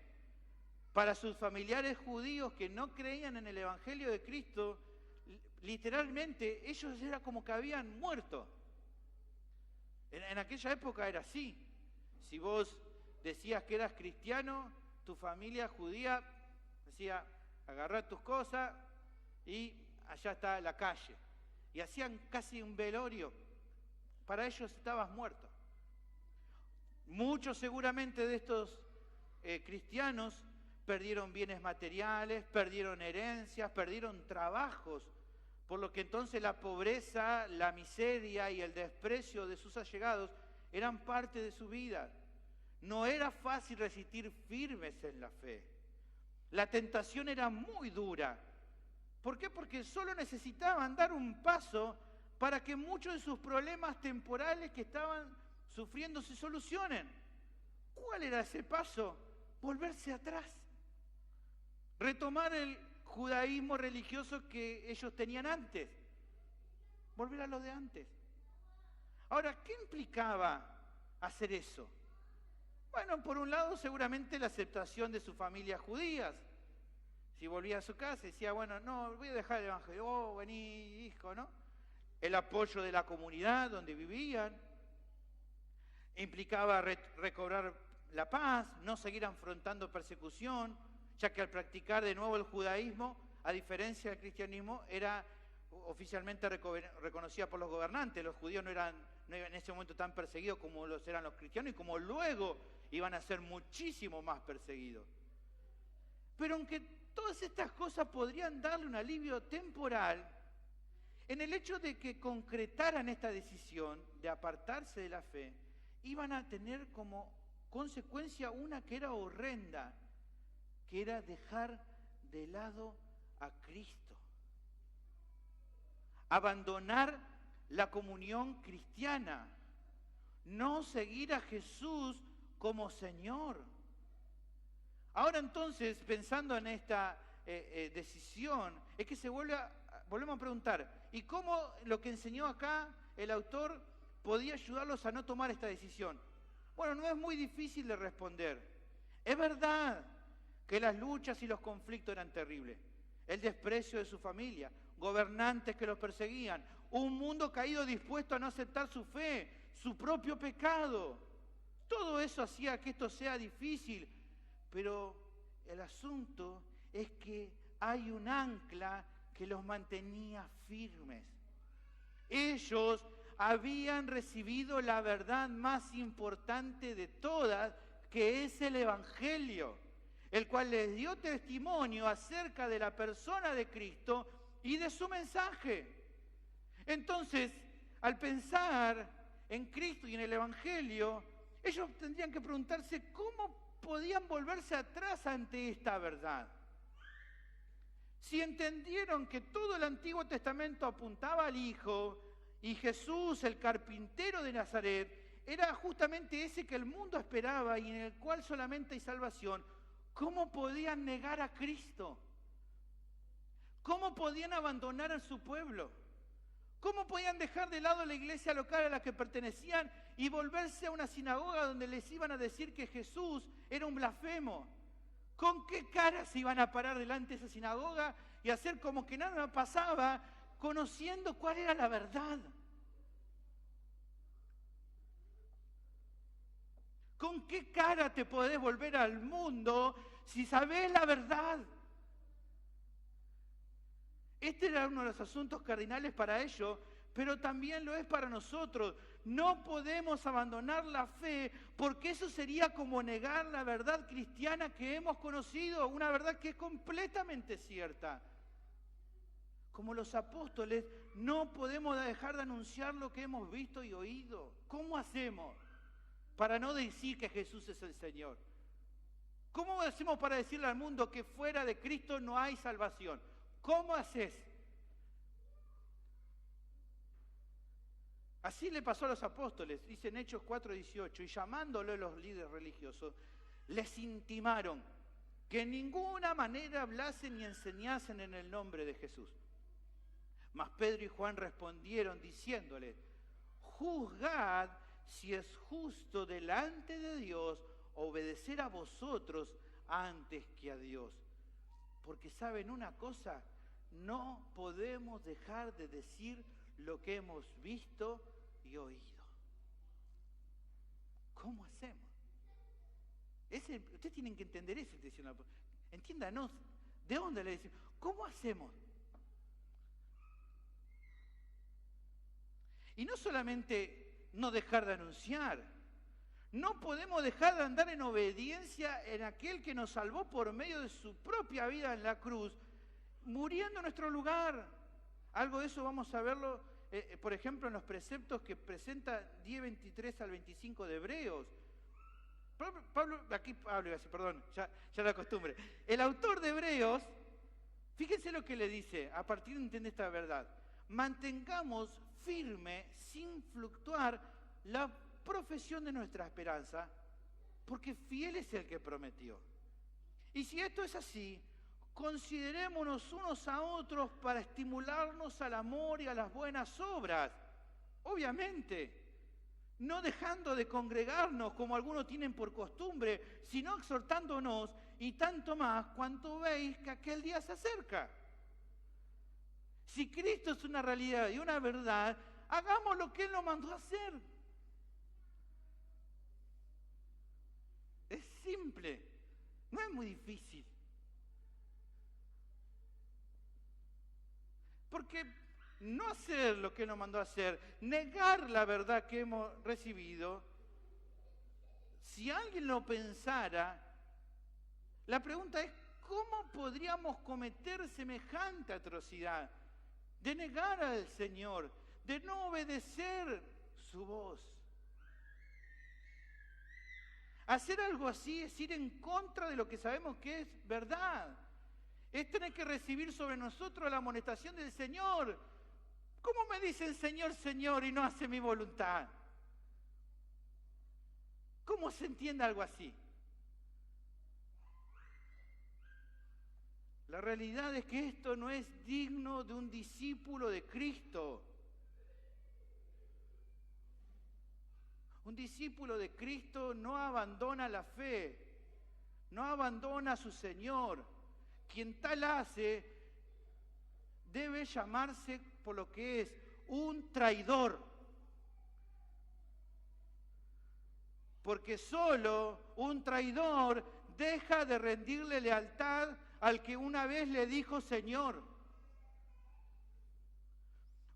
Para sus familiares judíos que no creían en el Evangelio de Cristo, literalmente ellos era como que habían muerto. En aquella época era así. Si vos decías que eras cristiano, tu familia judía decía: agarrá tus cosas y allá está la calle. Y hacían casi un velorio. Para ellos estabas muerto. Muchos seguramente de estos cristianos perdieron bienes materiales, perdieron herencias, perdieron trabajos, por lo que entonces la pobreza, la miseria y el desprecio de sus allegados eran parte de su vida. No era fácil resistir firmes en la fe. La tentación era muy dura. ¿Por qué? Porque solo necesitaban dar un paso para que muchos de sus problemas temporales que estaban sufriendo se solucionen. ¿Cuál era ese paso? Volverse atrás. Retomar el judaísmo religioso que ellos tenían antes. Volver a lo de antes. Ahora, ¿qué implicaba hacer eso? Bueno, por un lado, seguramente la aceptación de sus familias judías. Si volvía a su casa, decía: bueno, no, voy a dejar el evangelio. Oh, vení, hijo, ¿no? El apoyo de la comunidad donde vivían. Implicaba recobrar la paz, no seguir afrontando persecución, ya que al practicar de nuevo el judaísmo, a diferencia del cristianismo, era oficialmente reconocida por los gobernantes. Los judíos no iban en ese momento tan perseguidos como los eran los cristianos y como luego iban a ser muchísimo más perseguidos. Pero aunque todas estas cosas podrían darle un alivio temporal, en el hecho de que concretaran esta decisión de apartarse de la fe, iban a tener como consecuencia una que era horrenda, que era dejar de lado a Cristo. Abandonar la comunión cristiana. No seguir a Jesús como Señor. Ahora entonces, pensando en esta decisión, es que volvemos a preguntar, ¿y cómo lo que enseñó acá el autor podía ayudarlos a no tomar esta decisión? Bueno, no es muy difícil de responder. Es verdad que las luchas y los conflictos eran terribles. El desprecio de su familia, gobernantes que los perseguían, un mundo caído dispuesto a no aceptar su fe, su propio pecado. Todo eso hacía que esto sea difícil, pero el asunto es que hay un ancla que los mantenía firmes. Ellos habían recibido la verdad más importante de todas, que es el Evangelio, el cual les dio testimonio acerca de la persona de Cristo y de su mensaje. Entonces, al pensar en Cristo y en el Evangelio, ellos tendrían que preguntarse cómo podían volverse atrás ante esta verdad. Si entendieron que todo el Antiguo Testamento apuntaba al Hijo y Jesús, el carpintero de Nazaret, era justamente ese que el mundo esperaba y en el cual solamente hay salvación, ¿cómo podían negar a Cristo? ¿Cómo podían abandonar a su pueblo? ¿Cómo podían dejar de lado la iglesia local a la que pertenecían y volverse a una sinagoga donde les iban a decir que Jesús era un blasfemo? ¿Con qué cara se iban a parar delante de esa sinagoga y hacer como que nada pasaba, conociendo cuál era la verdad? ¿Con qué cara te podés volver al mundo si sabés la verdad? Este era uno de los asuntos cardinales para ellos, pero también lo es para nosotros. No podemos abandonar la fe porque eso sería como negar la verdad cristiana que hemos conocido, una verdad que es completamente cierta. Como los apóstoles, no podemos dejar de anunciar lo que hemos visto y oído. ¿Cómo hacemos para no decir que Jesús es el Señor? ¿Cómo hacemos para decirle al mundo que fuera de Cristo no hay salvación? ¿Cómo haces? Así le pasó a los apóstoles, dice en Hechos 4:18, y llamándole los líderes religiosos, les intimaron que en ninguna manera hablasen ni enseñasen en el nombre de Jesús. Mas Pedro y Juan respondieron diciéndole, juzgad si es justo delante de Dios obedecer a vosotros antes que a Dios. Porque saben una cosa, no podemos dejar de decir lo que hemos visto y oído. ¿Cómo hacemos? Ustedes tienen que entender eso. Entiéndanos, ¿de dónde le decimos? ¿Cómo hacemos? Y no solamente no dejar de anunciar, no podemos dejar de andar en obediencia en aquel que nos salvó por medio de su propia vida en la cruz, muriendo en nuestro lugar. Algo de eso vamos a verlo, por ejemplo, en los preceptos que presenta 10:23 al 25 de Hebreos. Ya la costumbre. El autor de Hebreos, fíjense lo que le dice, a partir de entender esta verdad. Mantengamos firme, sin fluctuar, la profesión de nuestra esperanza, porque fiel es el que prometió. Y si esto es así, considerémonos unos a otros para estimularnos al amor y a las buenas obras. Obviamente, no dejando de congregarnos como algunos tienen por costumbre, sino exhortándonos y tanto más cuanto veis que aquel día se acerca. Si Cristo es una realidad y una verdad, hagamos lo que Él nos mandó a hacer. Es simple, no es muy difícil. Porque no hacer lo que Él nos mandó a hacer, negar la verdad que hemos recibido, si alguien lo pensara, la pregunta es, ¿cómo podríamos cometer semejante atrocidad? De negar al Señor, de no obedecer su voz. Hacer algo así es ir en contra de lo que sabemos que es verdad. Es tener que recibir sobre nosotros la amonestación del Señor. ¿Cómo me dicen Señor, Señor y no hace mi voluntad? ¿Cómo se entiende algo así? La realidad es que esto no es digno de un discípulo de Cristo. Un discípulo de Cristo no abandona la fe, no abandona a su Señor. Quien tal hace debe llamarse por lo que es un traidor. Porque solo un traidor deja de rendirle lealtad al que una vez le dijo Señor.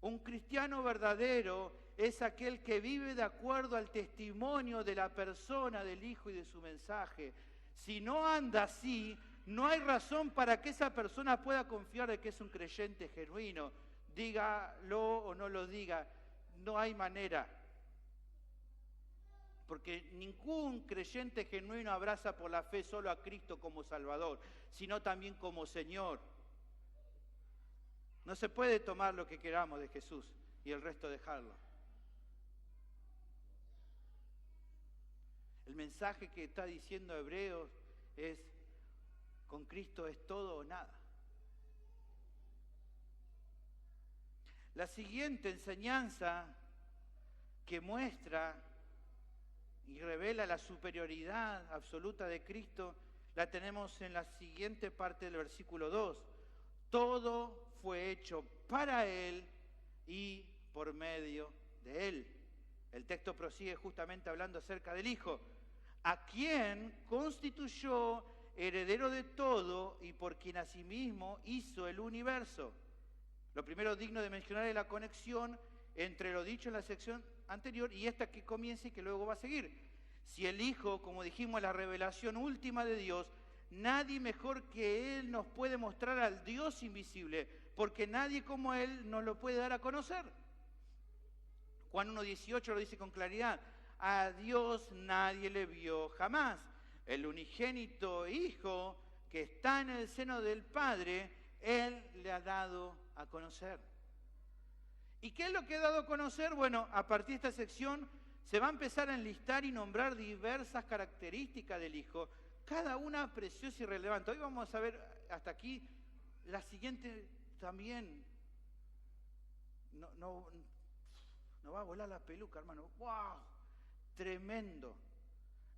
Un cristiano verdadero es aquel que vive de acuerdo al testimonio de la persona, del Hijo y de su mensaje. Si no anda así, no hay razón para que esa persona pueda confiar de que es un creyente genuino. Dígalo o no lo diga, no hay manera. Porque ningún creyente genuino abraza por la fe solo a Cristo como Salvador, sino también como Señor. No se puede tomar lo que queramos de Jesús y el resto dejarlo. El mensaje que está diciendo Hebreos es, con Cristo es todo o nada. La siguiente enseñanza que muestra y revela la superioridad absoluta de Cristo la tenemos en la siguiente parte del versículo 2. Todo fue hecho para Él y por medio de Él. El texto prosigue justamente hablando acerca del Hijo, a quien constituyó heredero de todo y por quien asimismo hizo el universo. Lo primero digno de mencionar es la conexión entre lo dicho en la sección anterior y esta que comienza y que luego va a seguir. Si el Hijo, como dijimos, es la revelación última de Dios, nadie mejor que Él nos puede mostrar al Dios invisible, porque nadie como Él nos lo puede dar a conocer. Juan 1:18 lo dice con claridad: a Dios nadie le vio jamás. El unigénito Hijo que está en el seno del Padre, Él le ha dado a conocer. ¿Y qué es lo que ha dado a conocer? Bueno, a partir de esta sección se va a empezar a enlistar y nombrar diversas características del Hijo, cada una preciosa y relevante. Hoy vamos a ver hasta aquí la siguiente también. No va a volar la peluca, hermano. ¡Wow! Tremendo.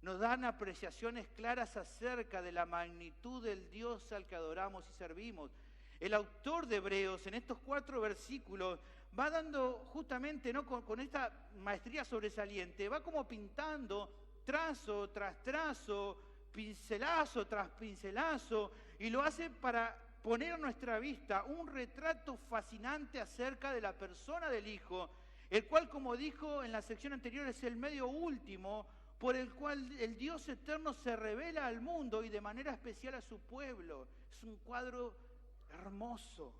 Nos dan apreciaciones claras acerca de la magnitud del Dios al que adoramos y servimos. El autor de Hebreos, en estos 4 versículos, va dando justamente, ¿no?, con esta maestría sobresaliente, va como pintando trazo tras trazo, pincelazo tras pincelazo, y lo hace para poner a nuestra vista un retrato fascinante acerca de la persona del Hijo, el cual, como dijo en la sección anterior, es el medio último por el cual el Dios eterno se revela al mundo y de manera especial a su pueblo. Es un cuadro hermoso.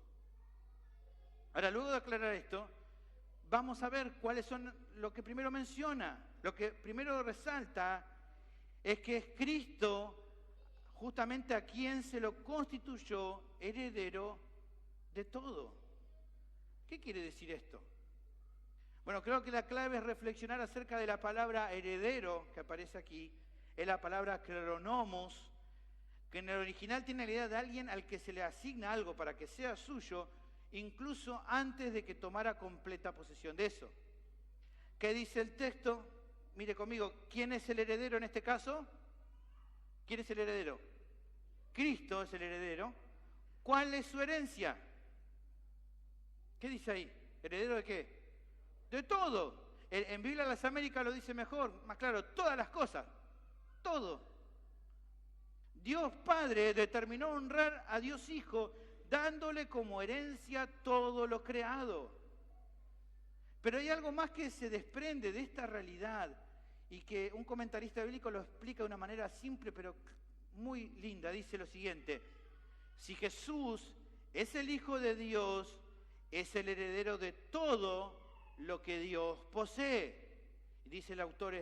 Ahora, luego de aclarar esto, vamos a ver cuáles son lo que primero menciona. Lo que primero resalta es que es Cristo justamente a quien se lo constituyó heredero de todo. ¿Qué quiere decir esto? Bueno, creo que la clave es reflexionar acerca de la palabra heredero que aparece aquí. Es la palabra kleronomos, que en el original tiene la idea de alguien al que se le asigna algo para que sea suyo, incluso antes de que tomara completa posesión de eso. ¿Qué dice el texto? Mire conmigo, ¿quién es el heredero en este caso? ¿Quién es el heredero? Cristo es el heredero. ¿Cuál es su herencia? ¿Qué dice ahí? ¿Heredero de qué? De todo. En Biblia de las Américas lo dice mejor, más claro, todas las cosas. Todo. Dios Padre determinó honrar a Dios Hijo, dándole como herencia todo lo creado. Pero hay algo más que se desprende de esta realidad y que un comentarista bíblico lo explica de una manera simple pero muy linda. Dice lo siguiente: si Jesús es el Hijo de Dios, es el heredero de todo lo que Dios posee. Y dice el autor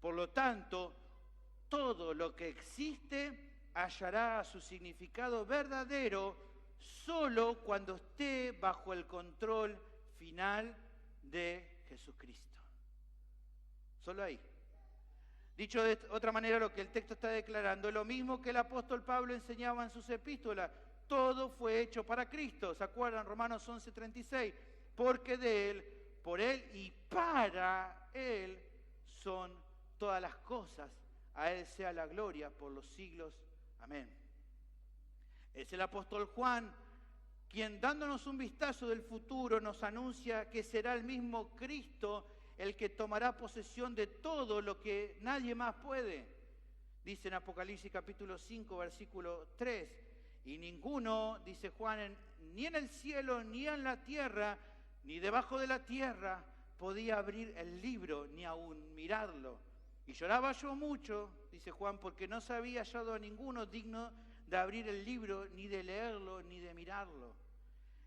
por lo tanto, todo lo que existe hallará su significado verdadero solo cuando esté bajo el control final de Jesucristo. Solo ahí. Dicho de otra manera, lo que el texto está declarando es lo mismo que el apóstol Pablo enseñaba en sus epístolas. Todo fue hecho para Cristo. ¿Se acuerdan? Romanos 11:36. Porque de Él, por Él y para Él son todas las cosas. A Él sea la gloria por los siglos. Amén. Es el apóstol Juan quien, dándonos un vistazo del futuro, nos anuncia que será el mismo Cristo el que tomará posesión de todo lo que nadie más puede. Dice en Apocalipsis capítulo 5, versículo 3, y ninguno, dice Juan, ni en el cielo, ni en la tierra, ni debajo de la tierra, podía abrir el libro, ni aún mirarlo. Y lloraba yo mucho, dice Juan, porque no se había hallado a ninguno digno de abrir el libro, ni de leerlo, ni de mirarlo.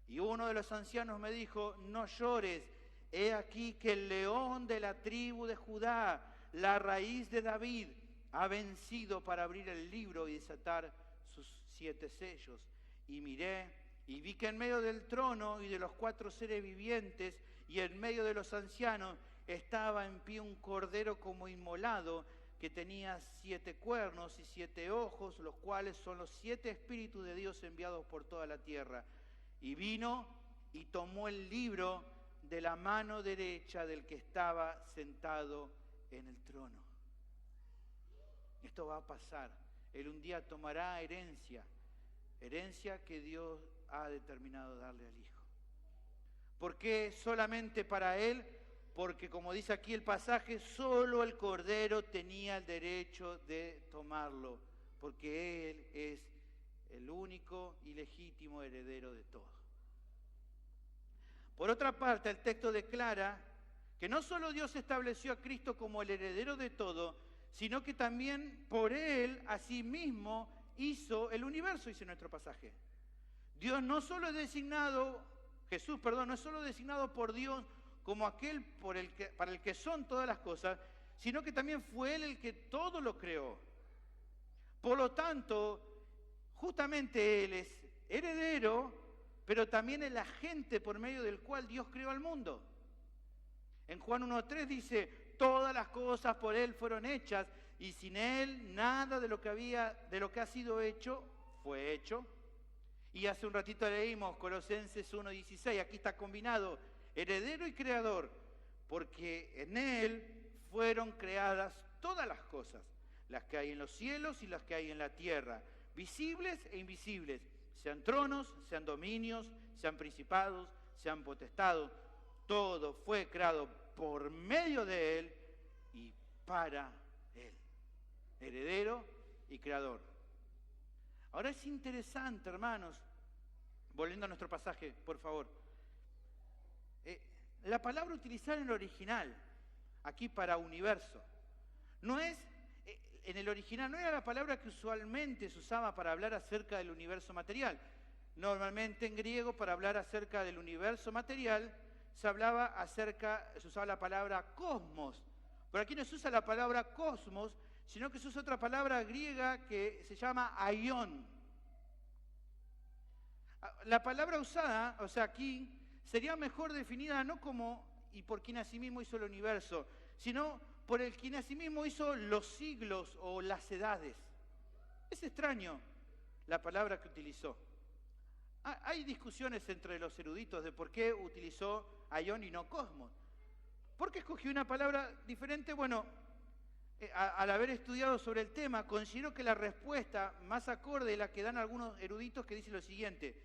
Y uno de los ancianos me dijo: no llores, he aquí que el león de la tribu de Judá, la raíz de David, ha vencido para abrir el libro y desatar sus 7 sellos. Y miré, y vi que en medio del trono y de los 4 seres vivientes, y en medio de los ancianos, estaba en pie un cordero como inmolado, que tenía 7 cuernos y 7 ojos, los cuales son los 7 espíritus de Dios enviados por toda la tierra. Y vino y tomó el libro de la mano derecha del que estaba sentado en el trono. Esto va a pasar. Él un día tomará herencia que Dios ha determinado darle al Hijo. ¿Por qué solamente para Él? Porque, como dice aquí el pasaje, solo el Cordero tenía el derecho de tomarlo, porque Él es el único y legítimo heredero de todo. Por otra parte, el texto declara que no solo Dios estableció a Cristo como el heredero de todo, sino que también por Él, asimismo, hizo el universo, dice nuestro pasaje. Jesús no es solo designado por Dios como aquel para el que son todas las cosas, sino que también fue Él el que todo lo creó. Por lo tanto, justamente Él es heredero, pero también el agente por medio del cual Dios creó al mundo. En Juan 1:3 dice, todas las cosas por Él fueron hechas, y sin Él nada de lo que ha sido hecho fue hecho. Y hace un ratito leímos Colosenses 1:16, aquí está combinado, heredero y creador, porque en Él fueron creadas todas las cosas, las que hay en los cielos y las que hay en la tierra, visibles e invisibles, sean tronos, sean dominios, sean principados, sean potestados, todo fue creado por medio de Él y para Él, heredero y creador. Ahora es interesante, hermanos, volviendo a nuestro pasaje, por favor. La palabra utilizada en el original, aquí para universo, en el original no era la palabra que usualmente se usaba para hablar acerca del universo material. Normalmente en griego, para hablar acerca del universo material, se usaba la palabra cosmos. Pero aquí no se usa la palabra cosmos, sino que se usa otra palabra griega que se llama aion. La palabra usada, o sea, aquí, sería mejor definida no como y por quien asimismo hizo el universo, sino por el quien asimismo hizo los siglos o las edades. Es extraño la palabra que utilizó. Hay discusiones entre los eruditos de por qué utilizó aion y no cosmos. ¿Por qué escogió una palabra diferente? Bueno, al haber estudiado sobre el tema, considero que la respuesta más acorde es la que dan algunos eruditos, que dice lo siguiente,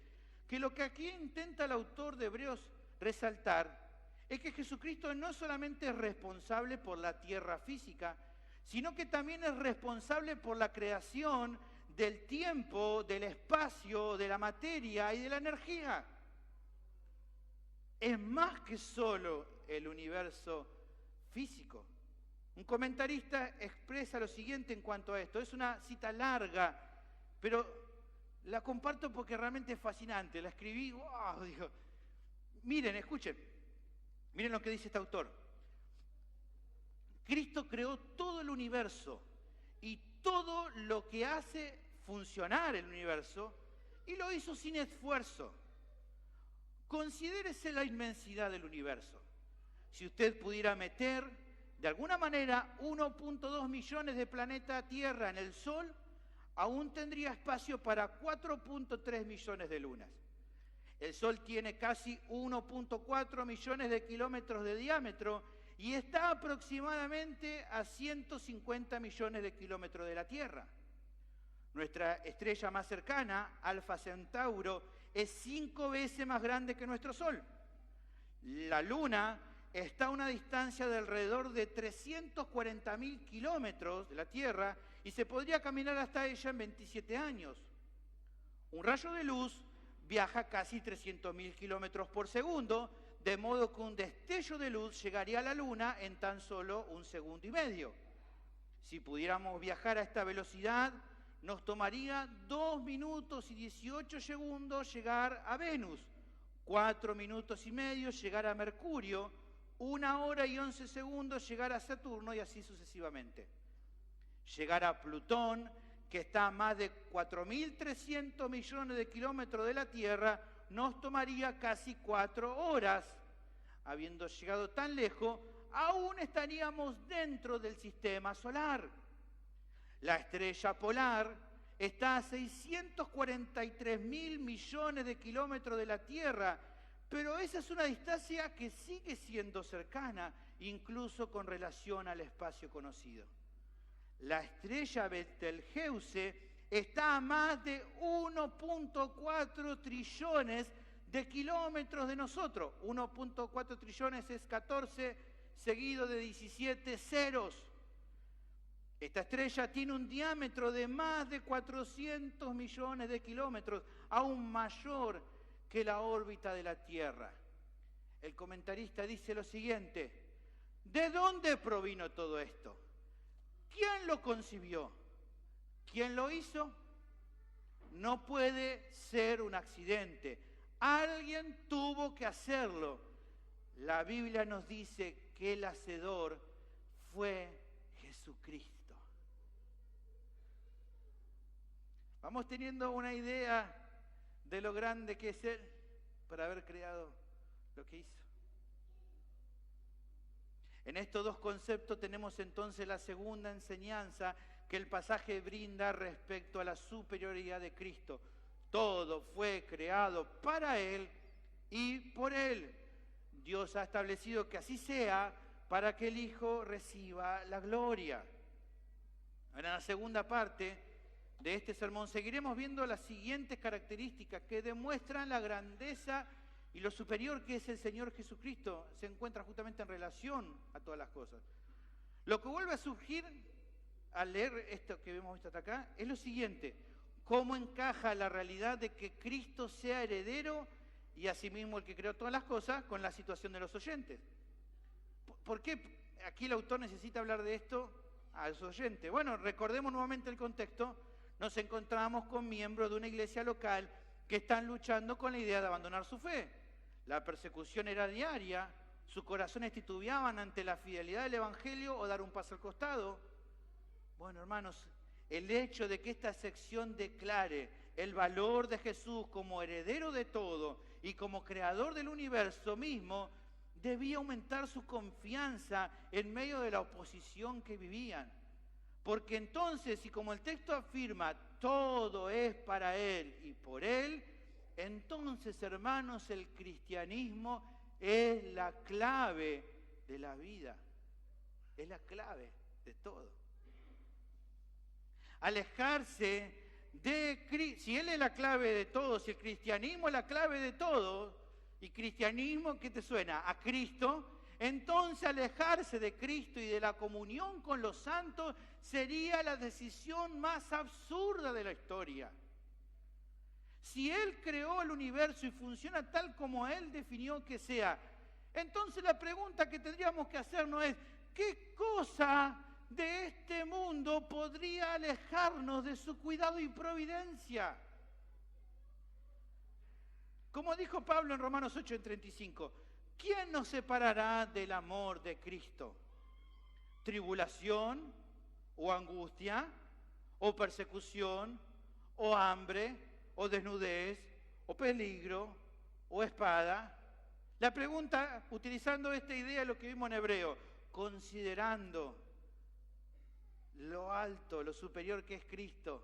que lo que aquí intenta el autor de Hebreos resaltar es que Jesucristo no solamente es responsable por la tierra física, sino que también es responsable por la creación del tiempo, del espacio, de la materia y de la energía. Es más que solo el universo físico. Un comentarista expresa lo siguiente en cuanto a esto. Es una cita larga, pero la comparto porque realmente es fascinante. La escribí, wow, digo. Miren, escuchen. Miren lo que dice este autor. Cristo creó todo el universo y todo lo que hace funcionar el universo, y lo hizo sin esfuerzo. Considérese la inmensidad del universo. Si usted pudiera meter de alguna manera 1.2 millones de planeta Tierra en el Sol, aún tendría espacio para 4.3 millones de lunas. El Sol tiene casi 1.4 millones de kilómetros de diámetro y está aproximadamente a 150 millones de kilómetros de la Tierra. Nuestra estrella más cercana, Alfa Centauro, es 5 veces más grande que nuestro Sol. La Luna está a una distancia de alrededor de 340.000 kilómetros de la Tierra y se podría caminar hasta ella en 27 años. Un rayo de luz viaja casi 300.000 kilómetros por segundo, de modo que un destello de luz llegaría a la Luna en tan solo 1 segundo y medio. Si pudiéramos viajar a esta velocidad, nos tomaría 2 minutos y 18 segundos llegar a Venus, 4 minutos y medio llegar a Mercurio, 1 hora y 11 segundos llegar a Saturno y así sucesivamente. Llegar a Plutón, que está a más de 4.300 millones de kilómetros de la Tierra, nos tomaría casi 4 horas. Habiendo llegado tan lejos, aún estaríamos dentro del sistema solar. La estrella polar está a 643.000 millones de kilómetros de la Tierra, Pero esa es una distancia que sigue siendo cercana, incluso con relación al espacio conocido. La estrella Betelgeuse está a más de 1.4 trillones de kilómetros de nosotros. 1.4 trillones es 14 seguido de 17 ceros. Esta estrella tiene un diámetro de más de 400 millones de kilómetros, aún mayor que la órbita de la Tierra. El comentarista dice lo siguiente: ¿de dónde provino todo esto? ¿Quién lo concibió? ¿Quién lo hizo? No puede ser un accidente. Alguien tuvo que hacerlo. La Biblia nos dice que el hacedor fue Jesucristo. Vamos teniendo una idea de lo grande que es Él para haber creado lo que hizo. En estos dos conceptos tenemos entonces la segunda enseñanza que el pasaje brinda respecto a la superioridad de Cristo. Todo fue creado para Él y por Él. Dios ha establecido que así sea para que el Hijo reciba la gloria. Ahora, en la segunda parte de este sermón seguiremos viendo las siguientes características que demuestran la grandeza y lo superior que es el Señor Jesucristo. Se encuentra justamente en relación a todas las cosas. Lo que vuelve a surgir al leer esto que hemos visto hasta acá es lo siguiente: cómo encaja la realidad de que Cristo sea heredero y asimismo el que creó todas las cosas con la situación de los oyentes. ¿Por qué aquí el autor necesita hablar de esto a los oyentes? Bueno, recordemos nuevamente el contexto. Nos encontramos con miembros de una iglesia local que están luchando con la idea de abandonar su fe. La persecución era diaria, sus corazones titubeaban ante la fidelidad del Evangelio o dar un paso al costado. Bueno, hermanos, el hecho de que esta sección declare el valor de Jesús como heredero de todo y como creador del universo mismo, debía aumentar su confianza en medio de la oposición que vivían. Porque entonces, y como el texto afirma, todo es para Él y por Él, entonces, hermanos, el cristianismo es la clave de la vida, es la clave de todo. Alejarse de Cristo, si Él es la clave de todo, si el cristianismo es la clave de todo, y cristianismo, ¿qué te suena? A Cristo. Entonces alejarse de Cristo y de la comunión con los santos sería la decisión más absurda de la historia. Si Él creó el universo y funciona tal como Él definió que sea, entonces la pregunta que tendríamos que hacernos es: ¿qué cosa de este mundo podría alejarnos de su cuidado y providencia? Como dijo Pablo en Romanos 8:35, ¿quién nos separará del amor de Cristo? ¿Tribulación o angustia o persecución o hambre o desnudez o peligro o espada? La pregunta, utilizando esta idea, lo que vimos en Hebreo, considerando lo alto, lo superior que es Cristo,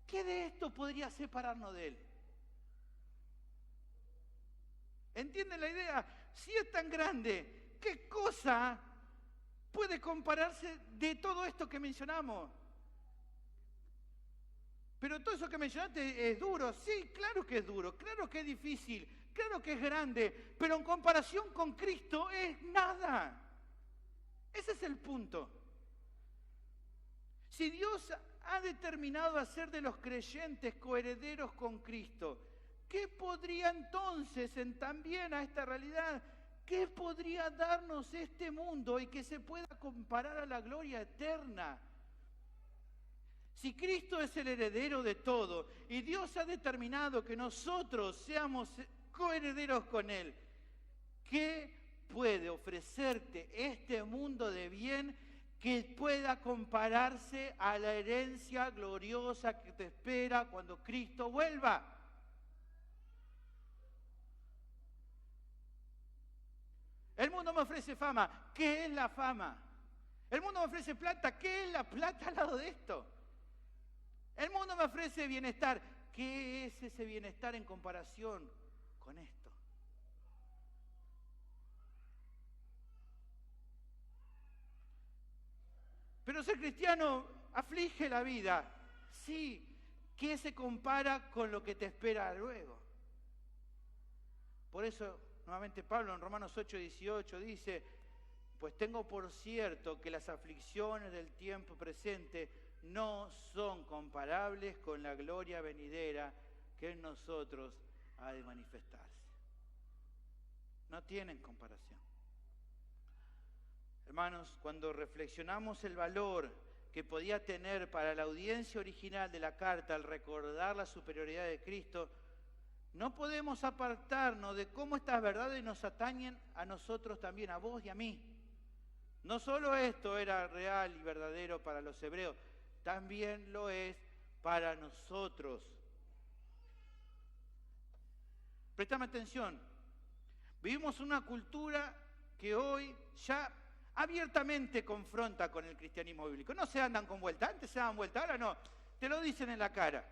¿qué de esto podría separarnos de Él? ¿Entienden la idea? Si es tan grande, ¿qué cosa puede compararse de todo esto que mencionamos? Pero todo eso que mencionaste es duro. Sí, claro que es duro, claro que es difícil, claro que es grande, pero en comparación con Cristo es nada. Ese es el punto. Si Dios ha determinado hacer de los creyentes coherederos con Cristo, ¿qué podría entonces, también a esta realidad, qué podría darnos este mundo y que se pueda comparar a la gloria eterna? Si Cristo es el heredero de todo y Dios ha determinado que nosotros seamos coherederos con Él, ¿qué puede ofrecerte este mundo de bien que pueda compararse a la herencia gloriosa que te espera cuando Cristo vuelva? El mundo me ofrece fama. ¿Qué es la fama? El mundo me ofrece plata. ¿Qué es la plata al lado de esto? El mundo me ofrece bienestar. ¿Qué es ese bienestar en comparación con esto. Pero ser cristiano aflige la vida. Sí, ¿qué se compara con lo que te espera luego? Por eso, nuevamente Pablo en Romanos 8:18 dice, pues tengo por cierto que las aflicciones del tiempo presente no son comparables con la gloria venidera que en nosotros ha de manifestarse. No tienen comparación. Hermanos, cuando reflexionamos el valor que podía tener para la audiencia original de la carta al recordar la superioridad de Cristo, no podemos apartarnos de cómo estas verdades nos atañen a nosotros también, a vos y a mí. No solo esto era real y verdadero para los hebreos, también lo es para nosotros. Préstame atención. Vivimos una cultura que hoy ya abiertamente confronta con el cristianismo bíblico. No se andan con vuelta, antes se daban vuelta, ahora no, te lo dicen en la cara.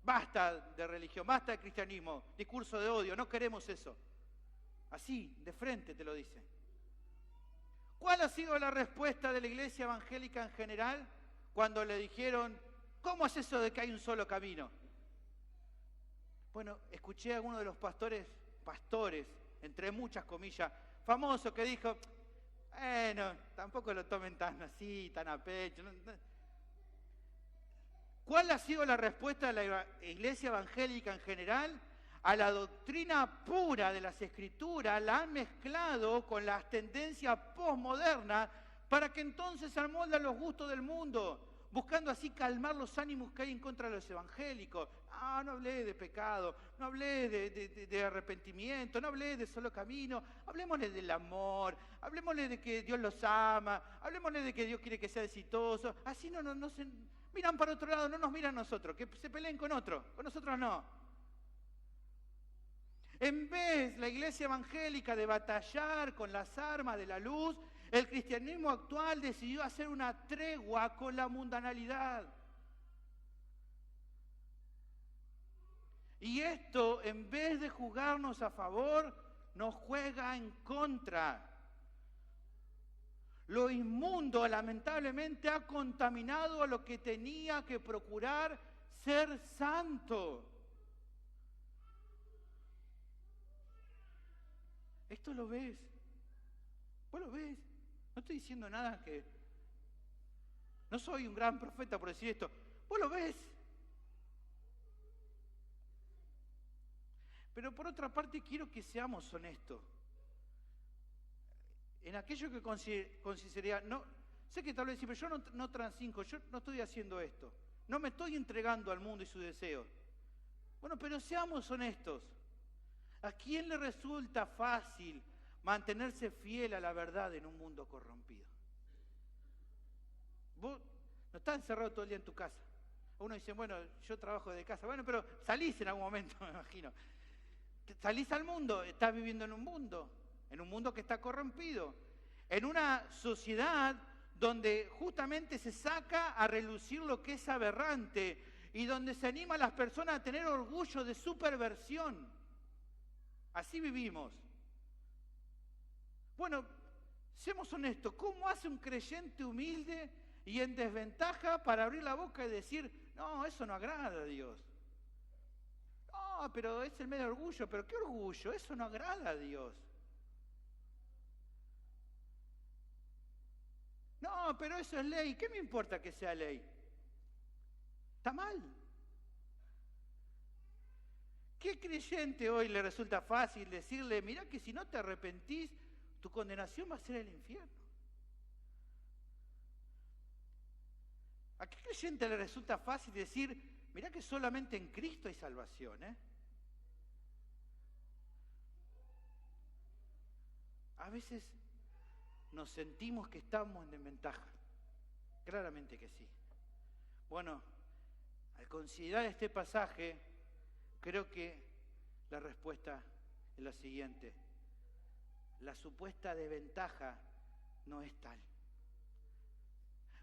Basta de religión, basta de cristianismo, discurso de odio, no queremos eso. Así, de frente te lo dicen. ¿Cuál ha sido la respuesta de la iglesia evangélica en general cuando le dijeron, ¿cómo es eso de que hay un solo camino? Bueno, escuché a alguno de los pastores, entre muchas comillas, famoso que dijo, bueno, tampoco lo tomen tan así, tan a pecho. ¿Cuál ha sido la respuesta de la iglesia evangélica en general? A la doctrina pura de las Escrituras la han mezclado con las tendencias posmodernas para que entonces se amolden los gustos del mundo, buscando así calmar los ánimos que hay en contra de los evangélicos. Ah, no hablé de pecado, no hablé de arrepentimiento, no hablé de solo camino, hablemosle del amor, hablemosle de que Dios los ama, hablemosle de que Dios quiere que sea exitoso. Así no se miran para otro lado, no nos miran a nosotros, que se peleen con otro, con nosotros no. En vez, la iglesia evangélica de batallar con las armas de la luz, el cristianismo actual decidió hacer una tregua con la mundanalidad. Y esto, en vez de jugarnos a favor, nos juega en contra. Lo inmundo, lamentablemente, ha contaminado a lo que tenía que procurar ser santo. Esto lo ves. Vos lo ves. No estoy diciendo nada que... No soy un gran profeta por decir esto. Vos lo ves. Pero por otra parte quiero que seamos honestos. En aquello que con sinceridad... No, sé que tal vez sí, pero yo no transinco, yo no estoy haciendo esto. No me estoy entregando al mundo y sus deseos. Bueno, pero seamos honestos. ¿A quién le resulta fácil mantenerse fiel a la verdad en un mundo corrompido? Vos no estás encerrado todo el día en tu casa. Uno dice, bueno, yo trabajo desde casa. Bueno, pero salís en algún momento, me imagino. Salís al mundo, estás viviendo en un mundo que está corrompido. En una sociedad donde justamente se saca a relucir lo que es aberrante y donde se anima a las personas a tener orgullo de su perversión. Así vivimos. Bueno, seamos honestos, ¿cómo hace un creyente humilde y en desventaja para abrir la boca y decir, no, eso no agrada a Dios? No, pero es el medio orgullo, pero ¿qué orgullo? Eso no agrada a Dios. No, pero eso es ley, ¿qué me importa que sea ley? Está mal. ¿Qué creyente hoy le resulta fácil decirle, mira que si no te arrepentís, tu condenación va a ser el infierno? ¿A qué creyente le resulta fácil decir, mira que solamente en Cristo hay salvación, A veces nos sentimos que estamos en desventaja. Claramente que sí. Bueno, al considerar este pasaje, creo que la respuesta es la siguiente. La supuesta desventaja no es tal.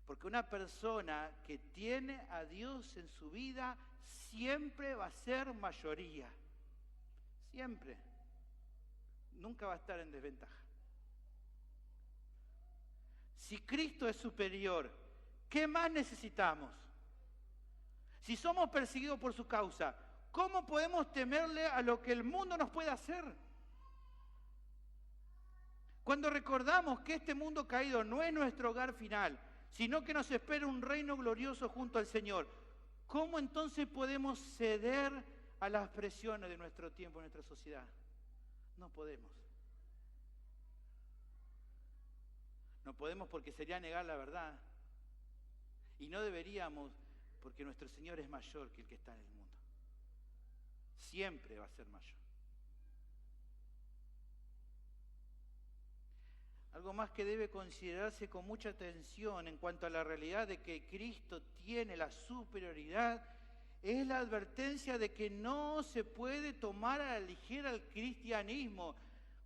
Porque una persona que tiene a Dios en su vida siempre va a ser mayoría. Siempre. Nunca va a estar en desventaja. Si Cristo es superior, ¿qué más necesitamos? Si somos perseguidos por su causa, ¿cómo podemos temerle a lo que el mundo nos puede hacer? Cuando recordamos que este mundo caído no es nuestro hogar final, sino que nos espera un reino glorioso junto al Señor, ¿cómo entonces podemos ceder a las presiones de nuestro tiempo, de nuestra sociedad? No podemos. No podemos porque sería negar la verdad. Y no deberíamos porque nuestro Señor es mayor que el que está en el mundo. Siempre va a ser mayor. Algo más que debe considerarse con mucha atención en cuanto a la realidad de que Cristo tiene la superioridad es la advertencia de que no se puede tomar a la ligera el cristianismo.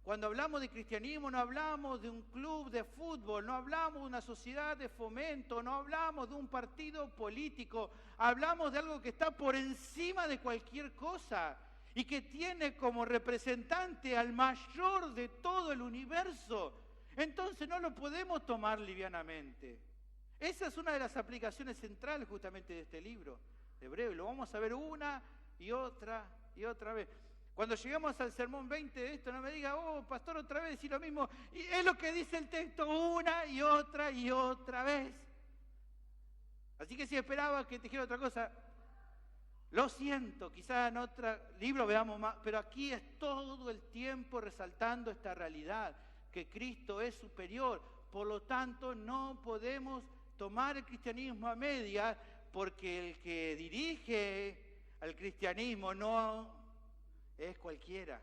Cuando hablamos de cristianismo no hablamos de un club de fútbol, no hablamos de una sociedad de fomento, no hablamos de un partido político, hablamos de algo que está por encima de cualquier cosa y que tiene como representante al mayor de todo el universo. Entonces no lo podemos tomar livianamente. Esa es una de las aplicaciones centrales justamente de este libro de Hebreos. Lo vamos a ver una y otra vez. Cuando lleguemos al sermón 20 de esto, no me diga, oh, pastor, otra vez decir lo mismo. Y es lo que dice el texto una y otra vez. Así que si esperaba que te dijera otra cosa, lo siento, quizás en otro libro veamos más, pero aquí es todo el tiempo resaltando esta realidad, que Cristo es superior. Por lo tanto, no podemos tomar el cristianismo a medias, porque el que dirige al cristianismo no es cualquiera.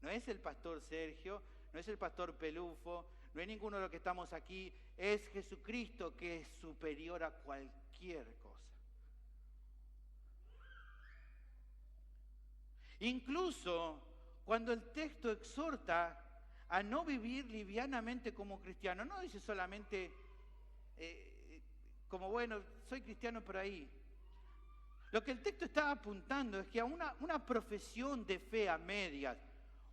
No es el pastor Sergio, no es el pastor Pelufo, no es ninguno de los que estamos aquí. Es Jesucristo, que es superior a cualquier cosa. Incluso cuando el texto exhorta a no vivir livianamente como cristiano, no dice solamente como, bueno, soy cristiano por ahí. Lo que el texto está apuntando es que a una profesión de fe a medias,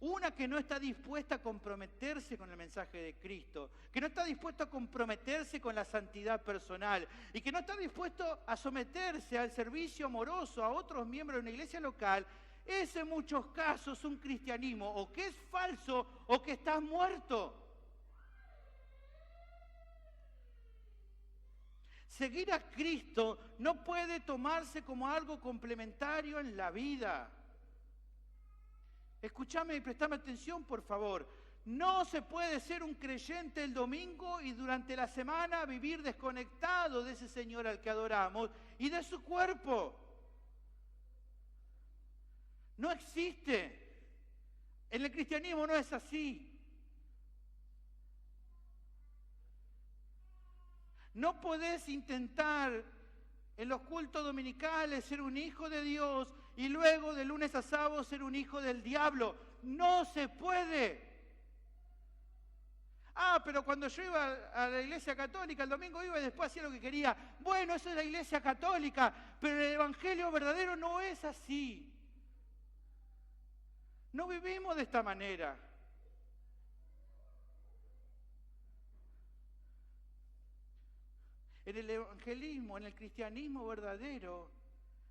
una que no está dispuesta a comprometerse con el mensaje de Cristo, que no está dispuesto a comprometerse con la santidad personal y que no está dispuesto a someterse al servicio amoroso a otros miembros de una iglesia local, es en muchos casos un cristianismo o que es falso o que está muerto. Seguir a Cristo no puede tomarse como algo complementario en la vida. Escúchame y prestame atención, por favor. No se puede ser un creyente el domingo y durante la semana vivir desconectado de ese Señor al que adoramos y de su cuerpo. No existe. En el cristianismo no es así. No podés intentar en los cultos dominicales ser un hijo de Dios y luego de lunes a sábado ser un hijo del diablo. No se puede. Ah, pero cuando yo iba a la iglesia católica, el domingo iba y después hacía lo que quería. Bueno, eso es la iglesia católica, pero el evangelio verdadero no es así. No vivimos de esta manera. En el evangelismo, en el cristianismo verdadero,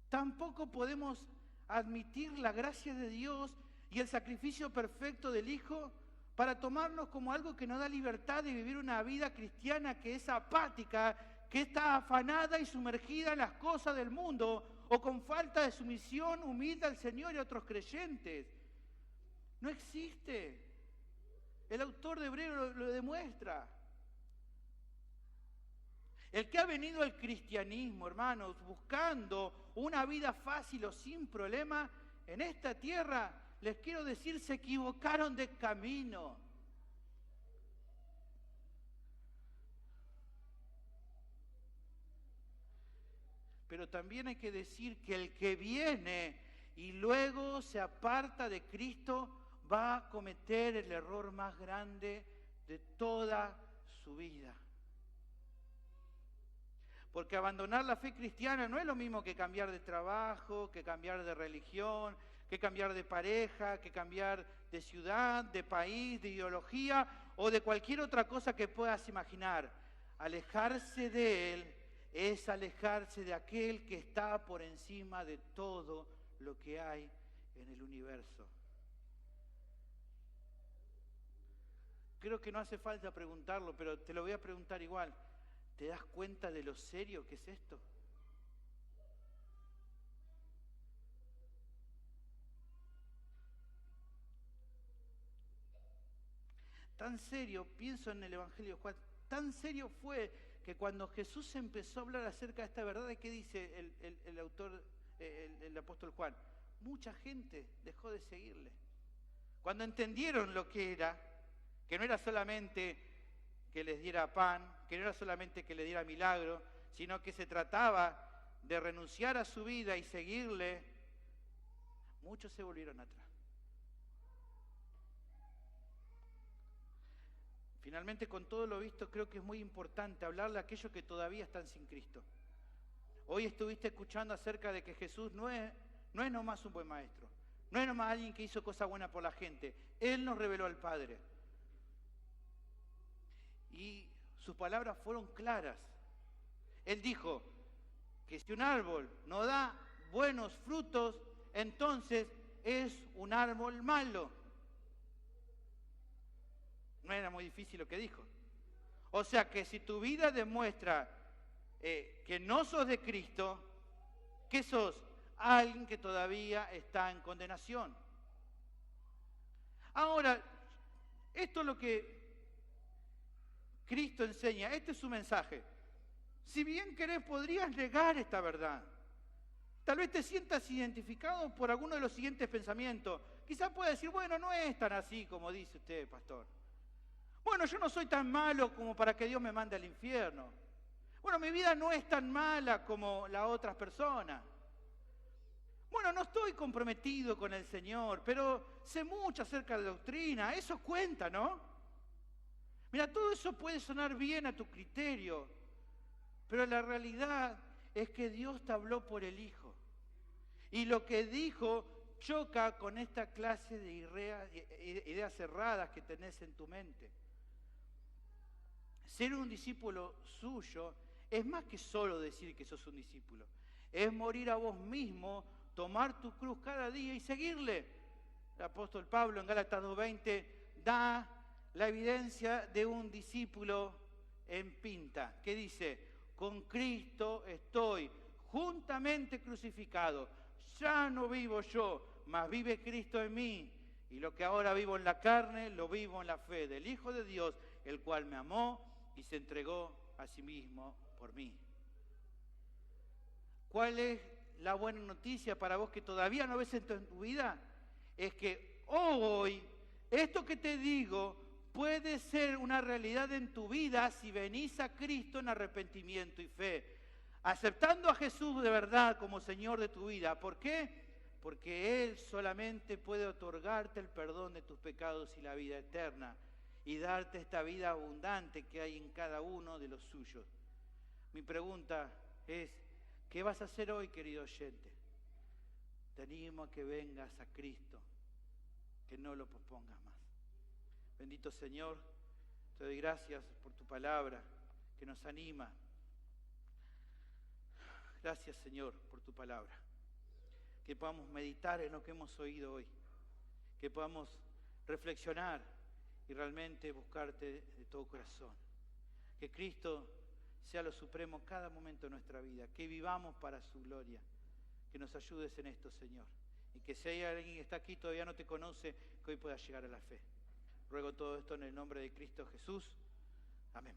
tampoco podemos admitir la gracia de Dios y el sacrificio perfecto del Hijo para tomarnos como algo que nos da libertad de vivir una vida cristiana que es apática, que está afanada y sumergida en las cosas del mundo o con falta de sumisión humilde al Señor y a otros creyentes. No existe. El autor de Hebreos lo demuestra. El que ha venido al cristianismo, hermanos, buscando una vida fácil o sin problema, en esta tierra, les quiero decir, se equivocaron de camino. Pero también hay que decir que el que viene y luego se aparta de Cristo va a cometer el error más grande de toda su vida. Porque abandonar la fe cristiana no es lo mismo que cambiar de trabajo, que cambiar de religión, que cambiar de pareja, que cambiar de ciudad, de país, de ideología o de cualquier otra cosa que puedas imaginar. Alejarse de Él es alejarse de aquel que está por encima de todo lo que hay en el universo. Creo que no hace falta preguntarlo, pero te lo voy a preguntar igual. ¿Te das cuenta de lo serio que es esto? Tan serio, pienso en el Evangelio de Juan, tan serio fue que cuando Jesús empezó a hablar acerca de esta verdad, ¿qué dice el autor, el apóstol Juan? Mucha gente dejó de seguirle. Cuando entendieron lo que no era solamente que les diera pan, que no era solamente que le diera milagro, sino que se trataba de renunciar a su vida y seguirle, muchos se volvieron atrás. Finalmente, con todo lo visto, creo que es muy importante hablarle a aquellos que todavía están sin Cristo. Hoy estuviste escuchando acerca de que Jesús no es nomás un buen maestro, no es nomás alguien que hizo cosas buenas por la gente. Él nos reveló al Padre. Y sus palabras fueron claras. Él dijo que si un árbol no da buenos frutos, entonces es un árbol malo. No era muy difícil lo que dijo. O sea que si tu vida demuestra que no sos de Cristo, que sos alguien que todavía está en condenación. Ahora, esto es lo que Cristo enseña, este es su mensaje. Si bien querés, podrías negar esta verdad. Tal vez te sientas identificado por alguno de los siguientes pensamientos. Quizás puedas decir, bueno, no es tan así como dice usted, pastor. Bueno, yo no soy tan malo como para que Dios me mande al infierno. Bueno, mi vida no es tan mala como las otras personas. Bueno, no estoy comprometido con el Señor, pero sé mucho acerca de la doctrina. Eso cuenta, ¿no? Mira, todo eso puede sonar bien a tu criterio, pero la realidad es que Dios te habló por el Hijo. Y lo que dijo choca con esta clase de ideas erradas que tenés en tu mente. Ser un discípulo suyo es más que solo decir que sos un discípulo. Es morir a vos mismo, tomar tu cruz cada día y seguirle. El apóstol Pablo en Gálatas 2:20 da la evidencia de un discípulo en pinta, que dice, con Cristo estoy juntamente crucificado. Ya no vivo yo, mas vive Cristo en mí. Y lo que ahora vivo en la carne, lo vivo en la fe del Hijo de Dios, el cual me amó y se entregó a sí mismo por mí. ¿Cuál es la buena noticia para vos que todavía no ves esto en tu vida? Es que hoy, esto que te digo, puede ser una realidad en tu vida si venís a Cristo en arrepentimiento y fe, aceptando a Jesús de verdad como Señor de tu vida. ¿Por qué? Porque Él solamente puede otorgarte el perdón de tus pecados y la vida eterna, y darte esta vida abundante que hay en cada uno de los suyos. Mi pregunta es, ¿qué vas a hacer hoy, querido oyente? Te animo a que vengas a Cristo, que no lo pospongas más. Bendito Señor, te doy gracias por tu palabra que nos anima. Gracias, Señor, por tu palabra. Que podamos meditar en lo que hemos oído hoy. Que podamos reflexionar y realmente buscarte de todo corazón. Que Cristo sea lo supremo cada momento de nuestra vida. Que vivamos para su gloria. Que nos ayudes en esto, Señor. Y que si hay alguien que está aquí y todavía no te conoce, que hoy pueda llegar a la fe. Ruego todo esto en el nombre de Cristo Jesús. Amén.